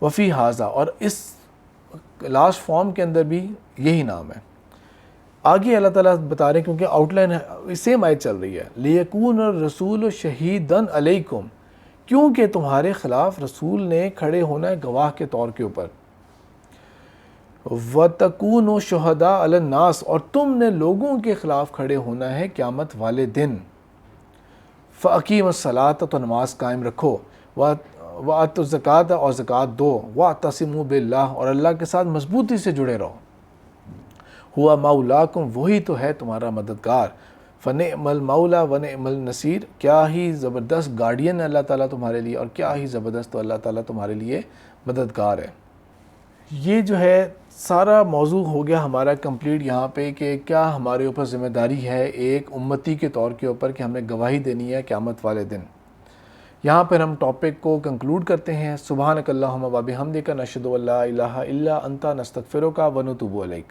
وفی حاذا، اور اس لاسٹ فارم کے اندر بھی یہی نام ہے۔ آگے اللہ تعالیٰ بتا رہے ہیں کیونکہ آؤٹ لائن سیم آیت چل رہی ہے، لیکون الرسول شہیدن علیکم، کیونکہ تمہارے خلاف رسول نے کھڑے ہونا ہے گواہ کے طور کے اوپر، وَتَكُونُوا شُهَدَاءَ عَلَى النَّاسِ، اور تم نے لوگوں کے خلاف کھڑے ہونا ہے قیامت والے دن، فَأَقِيمُوا الصَّلَاةَ، تو نماز قائم رکھو، وَآتُوا الزَّكَاةَ، اور زکوٰۃ دو، وَاعْتَصِمُوا بِاللَّهِ، اور اللہ کے ساتھ مضبوطی سے جڑے رہو، ہوا مولاکم، وہی تو ہے تمہارا مددگار، فنعم المولا ونعم النصیر، کیا ہی زبردست گارڈین ہے اللہ تعالیٰ تمہارے لیے، اور کیا ہی زبردست تو اللہ تعالیٰ تمہارے لیے مددگار ہے۔ یہ جو ہے سارا موضوع ہو گیا ہمارا کمپلیٹ یہاں پہ کہ کیا ہمارے اوپر ذمہ داری ہے ایک امتی کے طور کے اوپر کہ ہمیں گواہی دینی ہے قیامت والے دن۔ یہاں پر ہم ٹاپک کو کنکلوڈ کرتے ہیں۔ سبحانک اللہم و بحمدک، نشہد ان لا الہ الا انت، نستغفرک و نتوب الیک۔